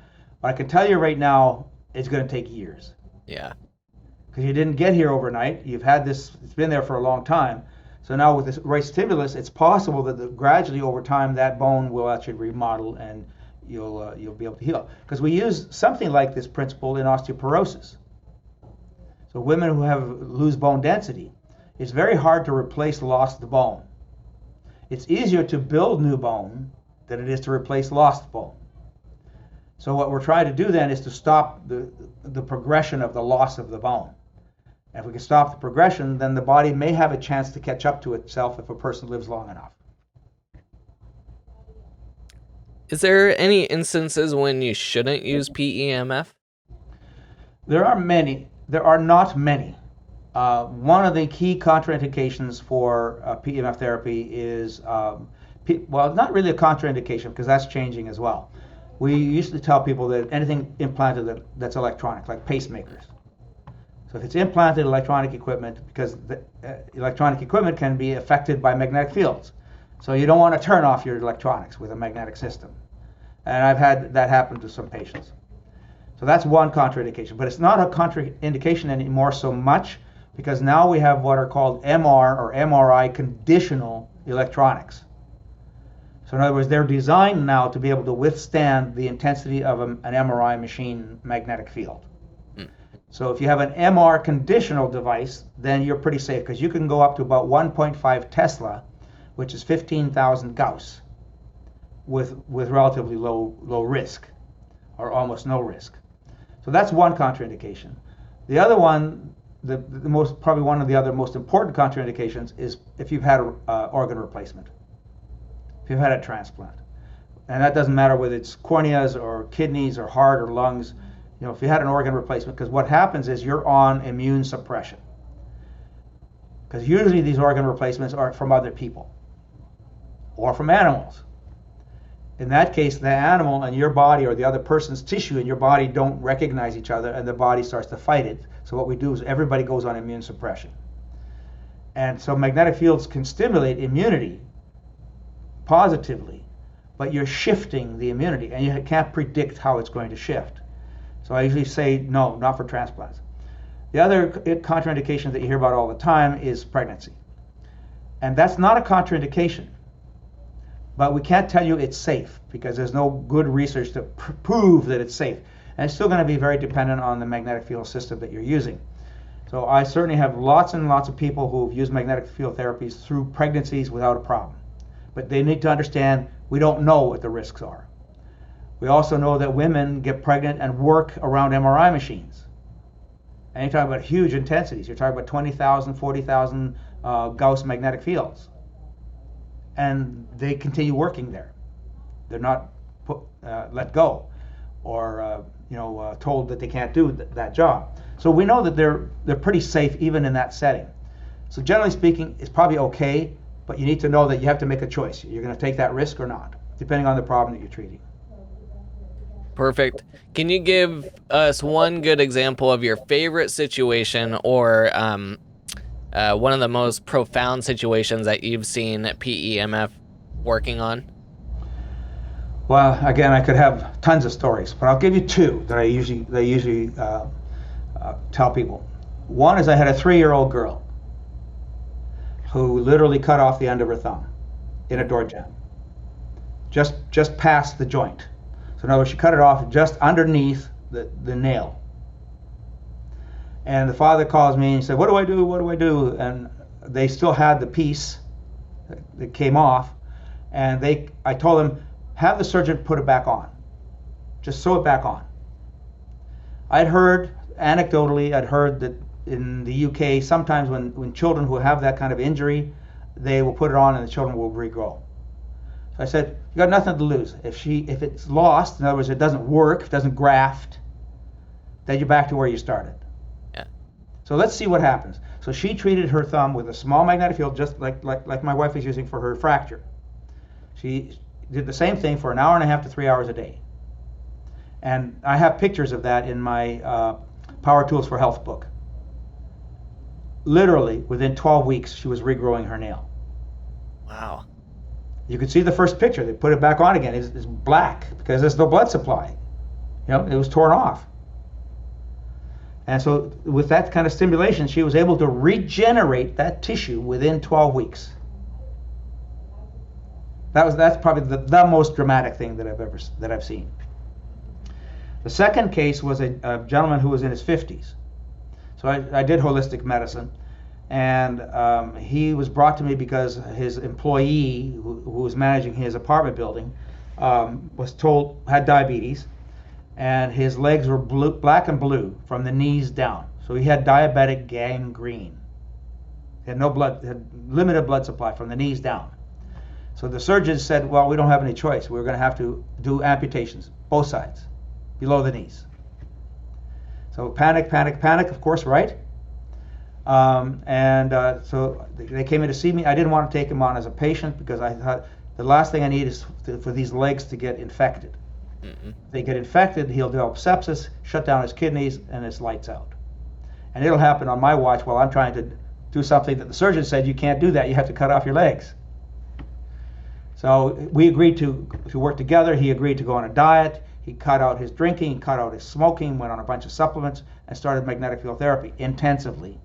[SPEAKER 1] But I can tell you right now, it's going to take years.
[SPEAKER 2] Yeah.
[SPEAKER 1] Because you didn't get here overnight. You've had this, it's been there for a long time. So now with this right stimulus, it's possible that gradually over time that bone will actually remodel and you'll be able to heal. Because we use something like this principle in osteoporosis. So women who lose bone density, it's very hard to replace lost bone. It's easier to build new bone than it is to replace lost bone. So what we're trying to do then is to stop the progression of the loss of the bone. And if we can stop the progression, then the body may have a chance to catch up to itself if a person lives long enough.
[SPEAKER 2] Is there any instances when you shouldn't use PEMF?
[SPEAKER 1] There are many. There are not many. One of the key contraindications for PEMF therapy is, well, not really a contraindication because that's changing as well. We used to tell people that anything implanted that's electronic, like pacemakers. So if it's implanted electronic equipment, because the electronic equipment can be affected by magnetic fields. So you don't want to turn off your electronics with a magnetic system. And I've had that happen to some patients. So that's one contraindication, but it's not a contraindication anymore so much because now we have what are called MR or MRI conditional electronics. So in other words, they're designed now to be able to withstand the intensity of an MRI machine magnetic field. So if you have an MR conditional device, then you're pretty safe because you can go up to about 1.5 Tesla, which is 15,000 Gauss, with relatively low risk or almost no risk. So that's one contraindication. The other one, probably one of the other most important contraindications is if you've had an organ replacement, if you've had a transplant. And that doesn't matter whether it's corneas or kidneys or heart or lungs. You know, if you had an organ replacement, because what happens is you're on immune suppression. Because usually these organ replacements are from other people or from animals. In that case, the animal and your body or the other person's tissue in your body don't recognize each other and the body starts to fight it. So what we do is everybody goes on immune suppression. And so magnetic fields can stimulate immunity positively, but you're shifting the immunity and you can't predict how it's going to shift. So I usually say no, not for transplants. The other contraindication that you hear about all the time is pregnancy. And that's not a contraindication. But we can't tell you it's safe because there's no good research to prove that it's safe. And it's still going to be very dependent on the magnetic field system that you're using. So I certainly have lots and lots of people who've used magnetic field therapies through pregnancies without a problem. But they need to understand we don't know what the risks are. We also know that women get pregnant and work around MRI machines. And you're talking about huge intensities. You're talking about 20,000, 40,000 Gauss magnetic fields. And they continue working there. They're not let go or told that they can't do that job. So we know that they're pretty safe even in that setting. So generally speaking, it's probably okay, but you need to know that you have to make a choice. You're going to take that risk or not, depending on the problem that you're treating.
[SPEAKER 2] Perfect. Can you give us one good example of your favorite situation or one of the most profound situations that you've seen PEMF working on?
[SPEAKER 1] Well, again, I could have tons of stories, but I'll give you two that I usually tell people. One is I had a 3-year-old girl who literally cut off the end of her thumb in a door jamb, just past the joint. So in other words, she cut it off just underneath the nail. And the father calls me and he said, "What do I do? What do I do?" And they still had the piece that came off, and I told them, have the surgeon put it back on. Just sew it back on. Anecdotally, I'd heard that in the UK, sometimes when children who have that kind of injury, they will put it on and the children will regrow. So I said, you got nothing to lose. If it's lost, in other words, it doesn't work, if it doesn't graft, then you're back to where you started.
[SPEAKER 2] Yeah.
[SPEAKER 1] So let's see what happens. So she treated her thumb with a small magnetic field, just like my wife is using for her fracture. She did the same thing for an hour and a half to 3 hours a day. And I have pictures of that in my Power Tools for Health book. Literally, within 12 weeks, she was regrowing her nail.
[SPEAKER 2] Wow.
[SPEAKER 1] You could see the first picture. They put it back on again. It's black because there's no blood supply. It was torn off. And so with that kind of stimulation, she was able to regenerate that tissue within 12 weeks. That's probably the most dramatic thing that I've seen. The second case was a gentleman who was in his 50s. So I did holistic medicine, and he was brought to me because his employee, who was managing his apartment building, had diabetes, and his legs were black and blue from the knees down. So he had diabetic gangrene. He had had limited blood supply from the knees down. So the surgeons said, well, we don't have any choice. We're going to have to do amputations, both sides, below the knees. So panic, of course, right? So they came in to see me. I didn't want to take him on as a patient because I thought the last thing I need is for these legs to get infected. Mm-hmm. If they get infected, he'll develop sepsis, shut down his kidneys, and it's lights out. And it'll happen on my watch while I'm trying to do something that the surgeon said, you can't do that, you have to cut off your legs. So we agreed to work together. He agreed to go on a diet. He cut out his drinking, he cut out his smoking, went on a bunch of supplements, and started magnetic field therapy intensively.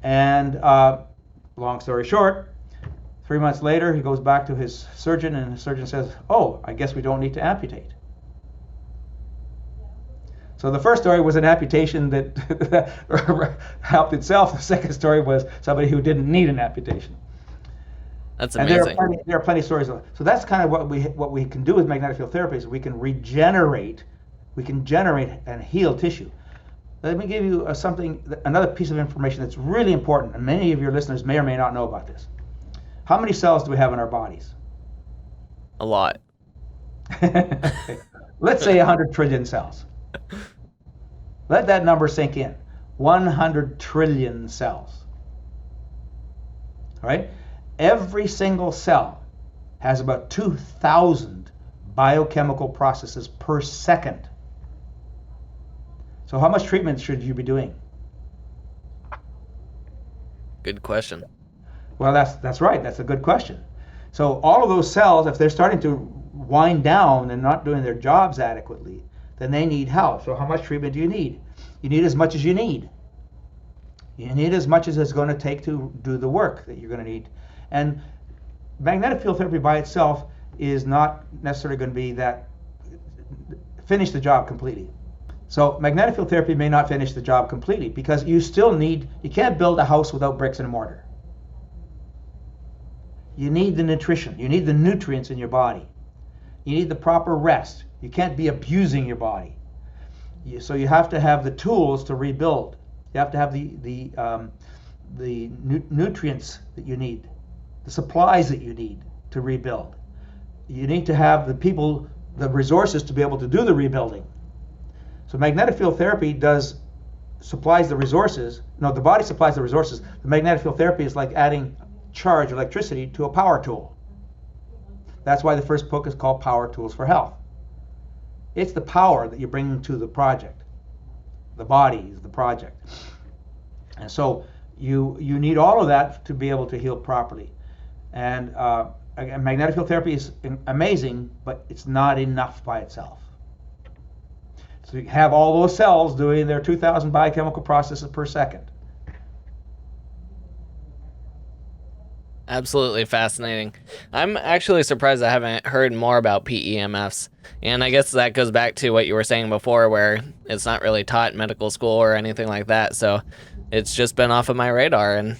[SPEAKER 1] And long story short, 3 months later, he goes back to his surgeon, and the surgeon says, oh, I guess we don't need to amputate. So the first story was an amputation that helped itself. The second story was somebody who didn't need an amputation.
[SPEAKER 2] That's amazing.
[SPEAKER 1] And there are plenty of stories. So that's kind of what we can do with magnetic field therapy is we can generate and heal tissue. Let me give you another piece of information that's really important, and many of your listeners may or may not know about this. How many cells do we have in our bodies?
[SPEAKER 2] A lot.
[SPEAKER 1] Let's say 100 trillion cells. Let that number sink in. 100 trillion cells. All right? Every single cell has about 2,000 biochemical processes per second. So how much treatment should you be doing?
[SPEAKER 2] Good question.
[SPEAKER 1] Well, that's right. That's a good question. So all of those cells, if they're starting to wind down and not doing their jobs adequately, then they need help. So how much treatment do you need? You need as much as you need. You need as much as it's going to take to do the work that you're going to need. And magnetic field therapy by itself is not necessarily going to be that finish the job completely. So magnetic field therapy may not finish the job completely because you can't build a house without bricks and mortar. You need the nutrition. You need the nutrients in your body. You need the proper rest. You can't be abusing your body. So you have to have the tools to rebuild. You have to have the nutrients that you need, the supplies that you need to rebuild. You need to have the people, the resources to be able to do the rebuilding. So magnetic field therapy supplies the resources. No, the body supplies the resources. The magnetic field therapy is like adding charge, electricity, to a power tool. That's why the first book is called Power Tools for Health. It's the power that you're bringing to the project. The body is the project. And so you need all of that to be able to heal properly. And again, magnetic field therapy is amazing, but it's not enough by itself. So you have all those cells doing their 2,000 biochemical processes per second.
[SPEAKER 2] Absolutely fascinating. I'm actually surprised I haven't heard more about PEMFs. And I guess that goes back to what you were saying before, where it's not really taught in medical school or anything like that. So it's just been off of my radar, and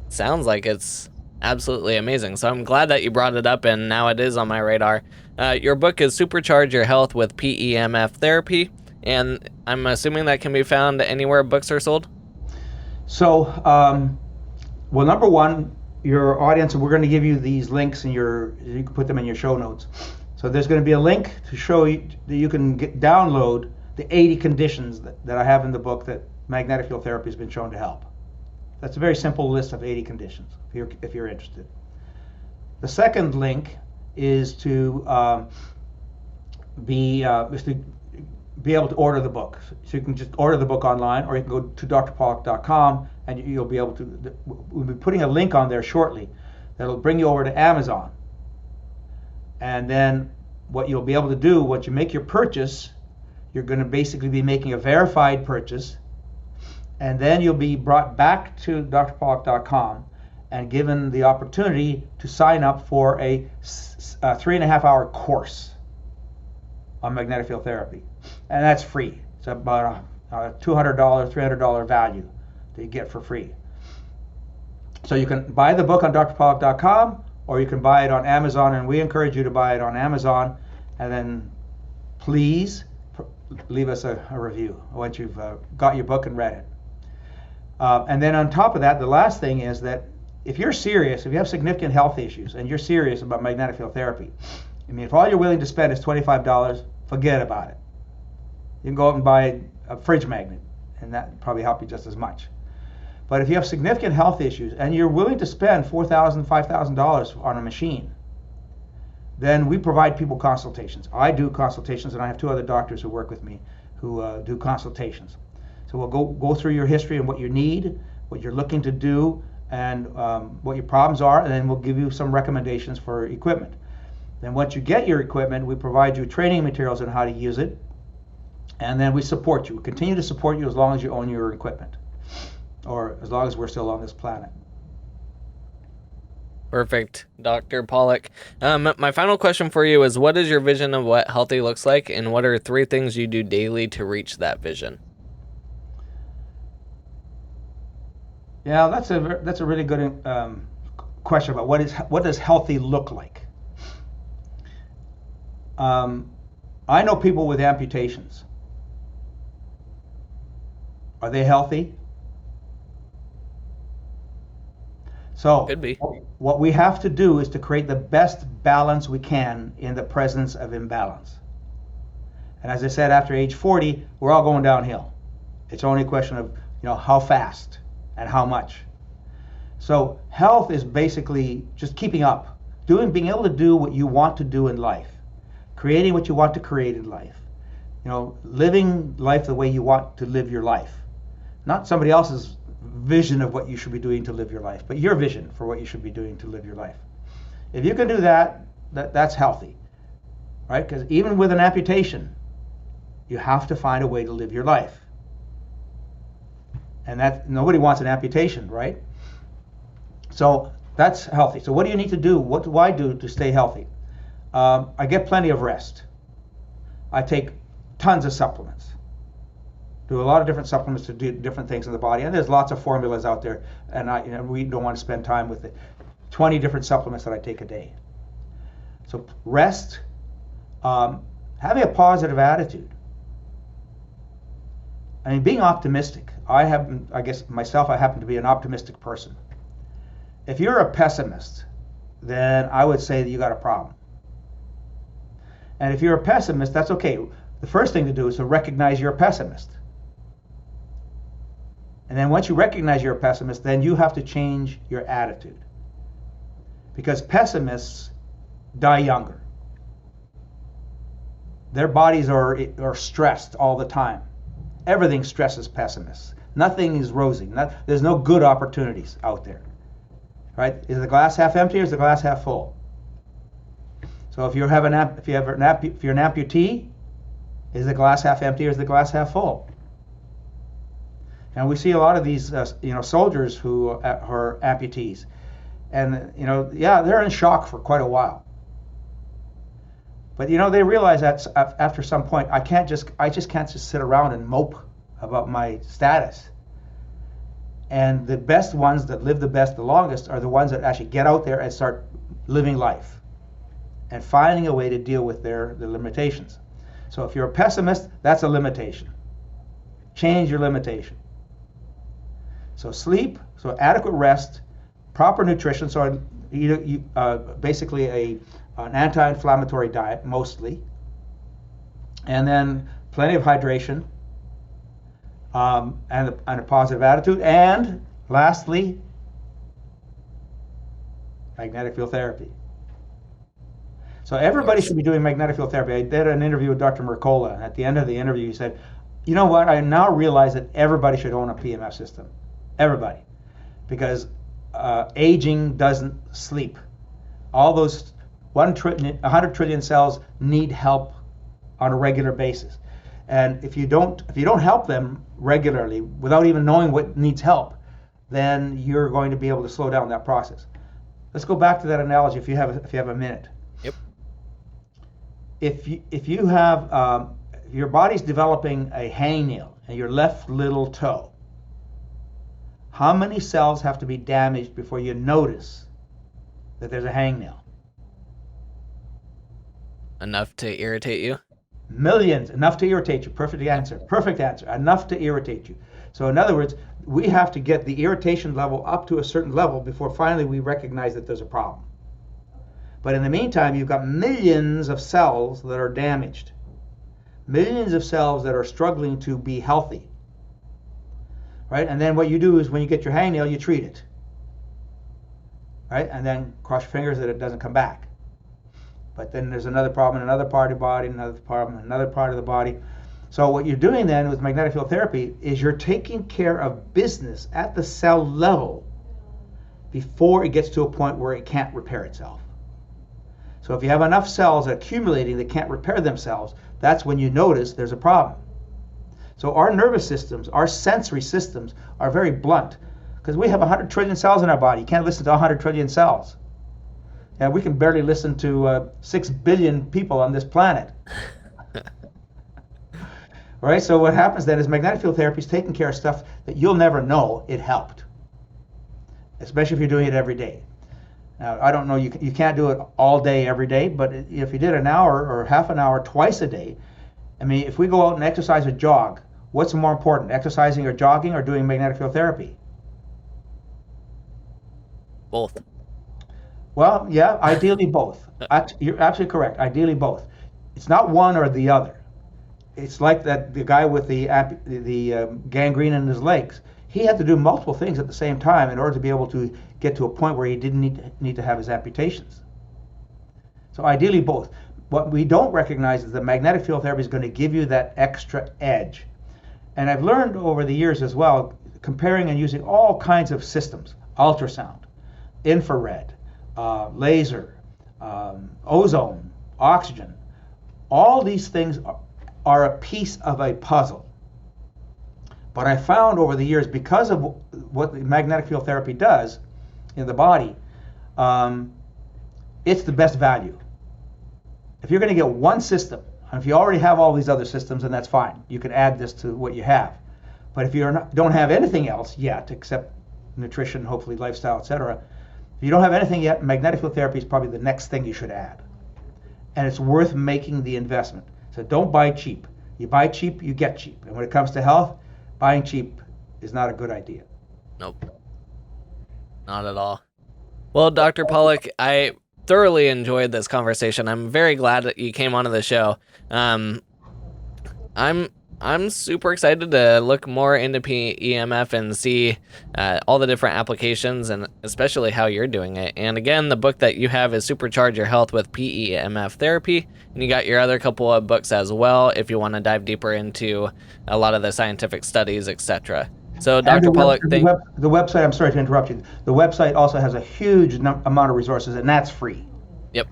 [SPEAKER 2] sounds like it's absolutely amazing. So I'm glad that you brought it up, and now it is on my radar. Your book is Supercharge Your Health with PEMF Therapy, and I'm assuming that can be found anywhere books are sold?
[SPEAKER 1] So, well, number one, your audience, and we're going to give you these links in you can put them in your show notes. So there's going to be a link to show you that you can download the 80 conditions that I have in the book that magnetic field therapy has been shown to help. That's a very simple list of 80 conditions if you're interested. The second link is to be able to order the book. So you can just order the book online, or you can go to drpawluk.com and you'll be able to, we'll be putting a link on there shortly that'll bring you over to Amazon. And then what you'll be able to do, once you make your purchase, you're going to basically be making a verified purchase, and then you'll be brought back to drpawluk.com and given the opportunity to sign up for a 3.5-hour course on magnetic field therapy. And that's free. It's about a $200, $300 value that you get for free. So you can buy the book on drpawluk.com, or you can buy it on Amazon, and we encourage you to buy it on Amazon. And then please leave us a review once you've got your book and read it. And then on top of that, the last thing is that if you're serious, if you have significant health issues and you're serious about magnetic field therapy, I mean, if all you're willing to spend is $25, forget about it. You can go out and buy a fridge magnet, and that would probably help you just as much. But if you have significant health issues and you're willing to spend $4,000, $5,000 on a machine, then we provide people consultations. I do consultations, and I have 2 other doctors who work with me who do consultations. So we'll go through your history and what you need, what you're looking to do, and what your problems are, and then we'll give you some recommendations for equipment. Then once you get your equipment, we provide you training materials on how to use it, and then we support you. We continue to support you as long as you own your equipment, or as long as we're still on this planet.
[SPEAKER 2] Perfect, Dr. Pawluk. My final question for you is, what is your vision of what healthy looks like, and what are 3 things you do daily to reach that vision?
[SPEAKER 1] Yeah, that's a really good question about what does healthy look like. I know people with amputations. Are they healthy? So
[SPEAKER 2] Could be.
[SPEAKER 1] What we have to do is to create the best balance we can in the presence of imbalance. And as I said, after age 40, we're all going downhill. It's only a question of how fast and how much. So health is basically just keeping up, being able to do what you want to do in life, creating what you want to create in life, living life the way you want to live your life, not somebody else's vision of what you should be doing to live your life, but your vision for what you should be doing to live your life. If you can do that, that's healthy, right? Because even with an amputation, you have to find a way to live your life. And that nobody wants an amputation, right? So that's healthy. So what do you need to do? What do I do to stay healthy? I get plenty of rest. I take tons of supplements. Do a lot of different supplements to do different things in the body, and there's lots of formulas out there, and we don't want to spend time with it. 20 different supplements that I take a day. So rest, having a positive attitude. I mean, being optimistic, I guess myself, I happen to be an optimistic person. If you're a pessimist, then I would say that you got a problem. And if you're a pessimist, that's okay. The first thing to do is to recognize you're a pessimist. And then once you recognize you're a pessimist, then you have to change your attitude. Because pessimists die younger. Their bodies are stressed all the time. Everything stresses pessimists. Nothing is rosy. There's no good opportunities out there. Right? Is the glass half empty or is the glass half full? So if you're an amputee, is the glass half empty or is the glass half full? And we see a lot of these soldiers who are amputees. And they're in shock for quite a while. But they realize that after some point, I just can't sit around and mope about my status. And the best ones that live the best, the longest, are the ones that actually get out there and start living life and finding a way to deal with their limitations. So if you're a pessimist, that's a limitation. Change your limitation. So sleep, so adequate rest, proper nutrition, so basically an anti-inflammatory diet mostly, and then plenty of hydration, and a positive attitude, and lastly, magnetic field therapy. So everybody should be doing magnetic field therapy. I did an interview with Dr. Mercola, and at the end of the interview he said, you know what, I now realize that everybody should own a PEMF system. Everybody. Because aging doesn't sleep. All those 100 trillion cells need help on a regular basis. And if you don't help them regularly without even knowing what needs help, then you're going to be able to slow down that process. Let's go back to that analogy if you have a minute.
[SPEAKER 2] Yep.
[SPEAKER 1] If you have your body's developing a hangnail in your left little toe, how many cells have to be damaged before you notice that there's a hangnail?
[SPEAKER 2] Enough to irritate you?
[SPEAKER 1] Millions, enough to irritate you. Perfect answer. Enough to irritate you. So in other words, we have to get the irritation level up to a certain level before finally we recognize that there's a problem. But in the meantime, you've got millions of cells that are damaged. Millions of cells that are struggling to be healthy. Right? And then what you do is when you get your hangnail, you treat it. Right? And then cross your fingers that it doesn't come back. But then there's another problem in another part of the body, another problem in another part of the body. So what you're doing then with magnetic field therapy is you're taking care of business at the cell level before it gets to a point where it can't repair itself. So if you have enough cells accumulating that can't repair themselves, that's when you notice there's a problem. So our nervous systems, our sensory systems are very blunt because we have 100 trillion cells in our body. You can't listen to 100 trillion cells. And we can barely listen to 6 billion people on this planet. Right? So what happens then is magnetic field therapy is taking care of stuff that you'll never know it helped, especially if you're doing it every day. Now, I don't know, you can't do it all day, every day, but if you did an hour or half an hour twice a day, I mean, if we go out and exercise or jog, what's more important, exercising or jogging or doing magnetic field therapy?
[SPEAKER 2] Both.
[SPEAKER 1] Well, yeah, ideally both. You're absolutely correct. Ideally both. It's not one or the other. It's like the guy with the gangrene in his legs. He had to do multiple things at the same time in order to be able to get to a point where he didn't need to have his amputations. So ideally both. What we don't recognize is that magnetic field therapy is going to give you that extra edge. And I've learned over the years as well, comparing and using all kinds of systems, ultrasound, infrared, laser, ozone, oxygen. All these things are a piece of a puzzle. But I found over the years, because of what the magnetic field therapy does in the body, it's the best value. If you're going to get one system, and if you already have all these other systems, then that's fine. You can add this to what you have. But if you don't have anything else yet, except nutrition, hopefully lifestyle, etc., if you don't have anything yet, magnetic field therapy is probably the next thing you should add. And it's worth making the investment. So don't buy cheap. You buy cheap, you get cheap. And when it comes to health, buying cheap is not a good idea.
[SPEAKER 2] Nope, not at all. Well, Dr. Pawluk, I thoroughly enjoyed this conversation. I'm very glad that you came onto the show. Um, I'm I'm super excited to look more into PEMF and see all the different applications and especially how you're doing it. And again, the book that you have is Supercharge Your Health with PEMF Therapy. And you got your other couple of books as well if you want to dive deeper into a lot of the scientific studies, etc. So, Dr. Pawluk,
[SPEAKER 1] the website, I'm sorry to interrupt you. The website also has a huge amount of resources, and that's free.
[SPEAKER 2] Yep,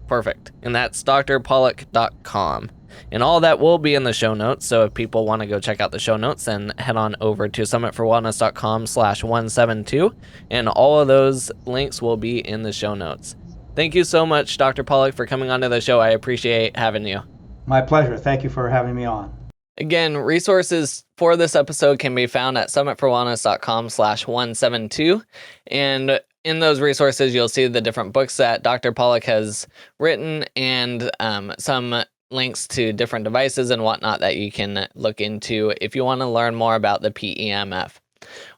[SPEAKER 2] perfect. And that's drpawluk.com. And all that will be in the show notes. So if people want to go check out the show notes, then head on over to summitforwellness.com/172. And all of those links will be in the show notes. Thank you so much, Dr. Pawluk, for coming onto the show. I appreciate having you.
[SPEAKER 1] My pleasure. Thank you for having me on.
[SPEAKER 2] Again, resources for this episode can be found at summitforwellness.com/172. And in those resources, you'll see the different books that Dr. Pawluk has written and some links to different devices and whatnot that you can look into if you want to learn more about the PEMF.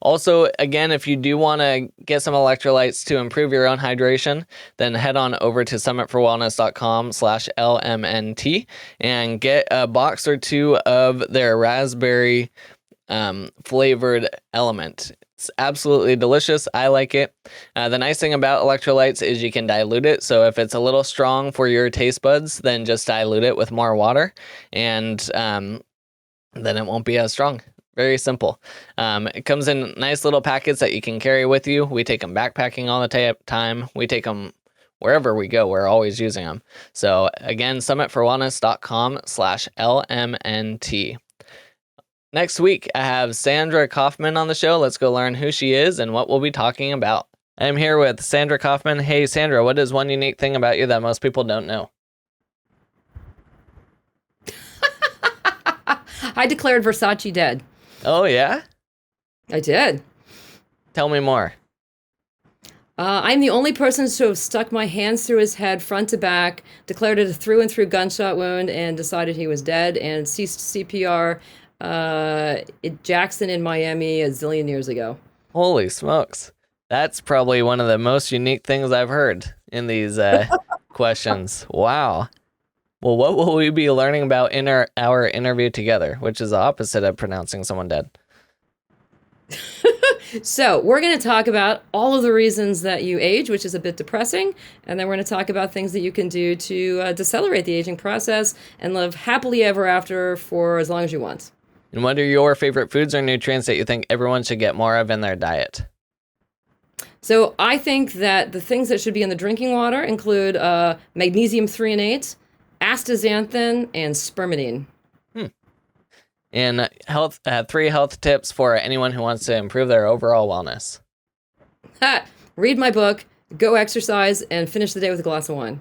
[SPEAKER 2] Also, again, if you do want to get some electrolytes to improve your own hydration, then head on over to summitforwellness.com/LMNT and get a box or two of their raspberry flavored element. It's absolutely delicious. I like it. The nice thing about electrolytes is you can dilute it. So if it's a little strong for your taste buds, then just dilute it with more water, and then it won't be as strong. Very simple. It comes in nice little packets that you can carry with you. We take them backpacking all the time. We take them wherever we go. We're always using them. So again, summitforwellness.com/LMNT. Next week, I have Sandra Kaufman on the show. Let's go learn who she is and what we'll be talking about. I'm here with Sandra Kaufman. Hey, Sandra, what is one unique thing about you that most people don't know?
[SPEAKER 4] I declared Versace dead.
[SPEAKER 2] Oh, yeah?
[SPEAKER 4] I did.
[SPEAKER 2] Tell me more.
[SPEAKER 4] I'm the only person to have stuck my hands through his head front to back, declared it a through and through gunshot wound, and decided he was dead, and ceased CPR at Jackson in Miami a zillion years ago.
[SPEAKER 2] Holy smokes. That's probably one of the most unique things I've heard in these questions. Wow. Well, what will we be learning about in our interview together, which is the opposite of pronouncing someone dead?
[SPEAKER 4] So we're going to talk about all of the reasons that you age, which is a bit depressing. And then we're going to talk about things that you can do to decelerate the aging process and live happily ever after for as long as you want.
[SPEAKER 2] And what are your favorite foods or nutrients that you think everyone should get more of in their diet?
[SPEAKER 4] So I think that the things that should be in the drinking water include magnesium 3 and 8, astaxanthin, and spermidine.
[SPEAKER 2] And health, 3 health tips for anyone who wants to improve their overall wellness.
[SPEAKER 4] Read my book, go exercise, and finish the day with a glass of wine.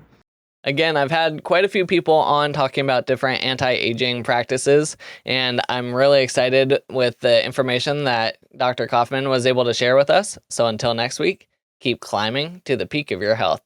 [SPEAKER 2] Again, I've had quite a few people on talking about different anti-aging practices, and I'm really excited with the information that Dr. Kaufman was able to share with us. So until next week, keep climbing to the peak of your health.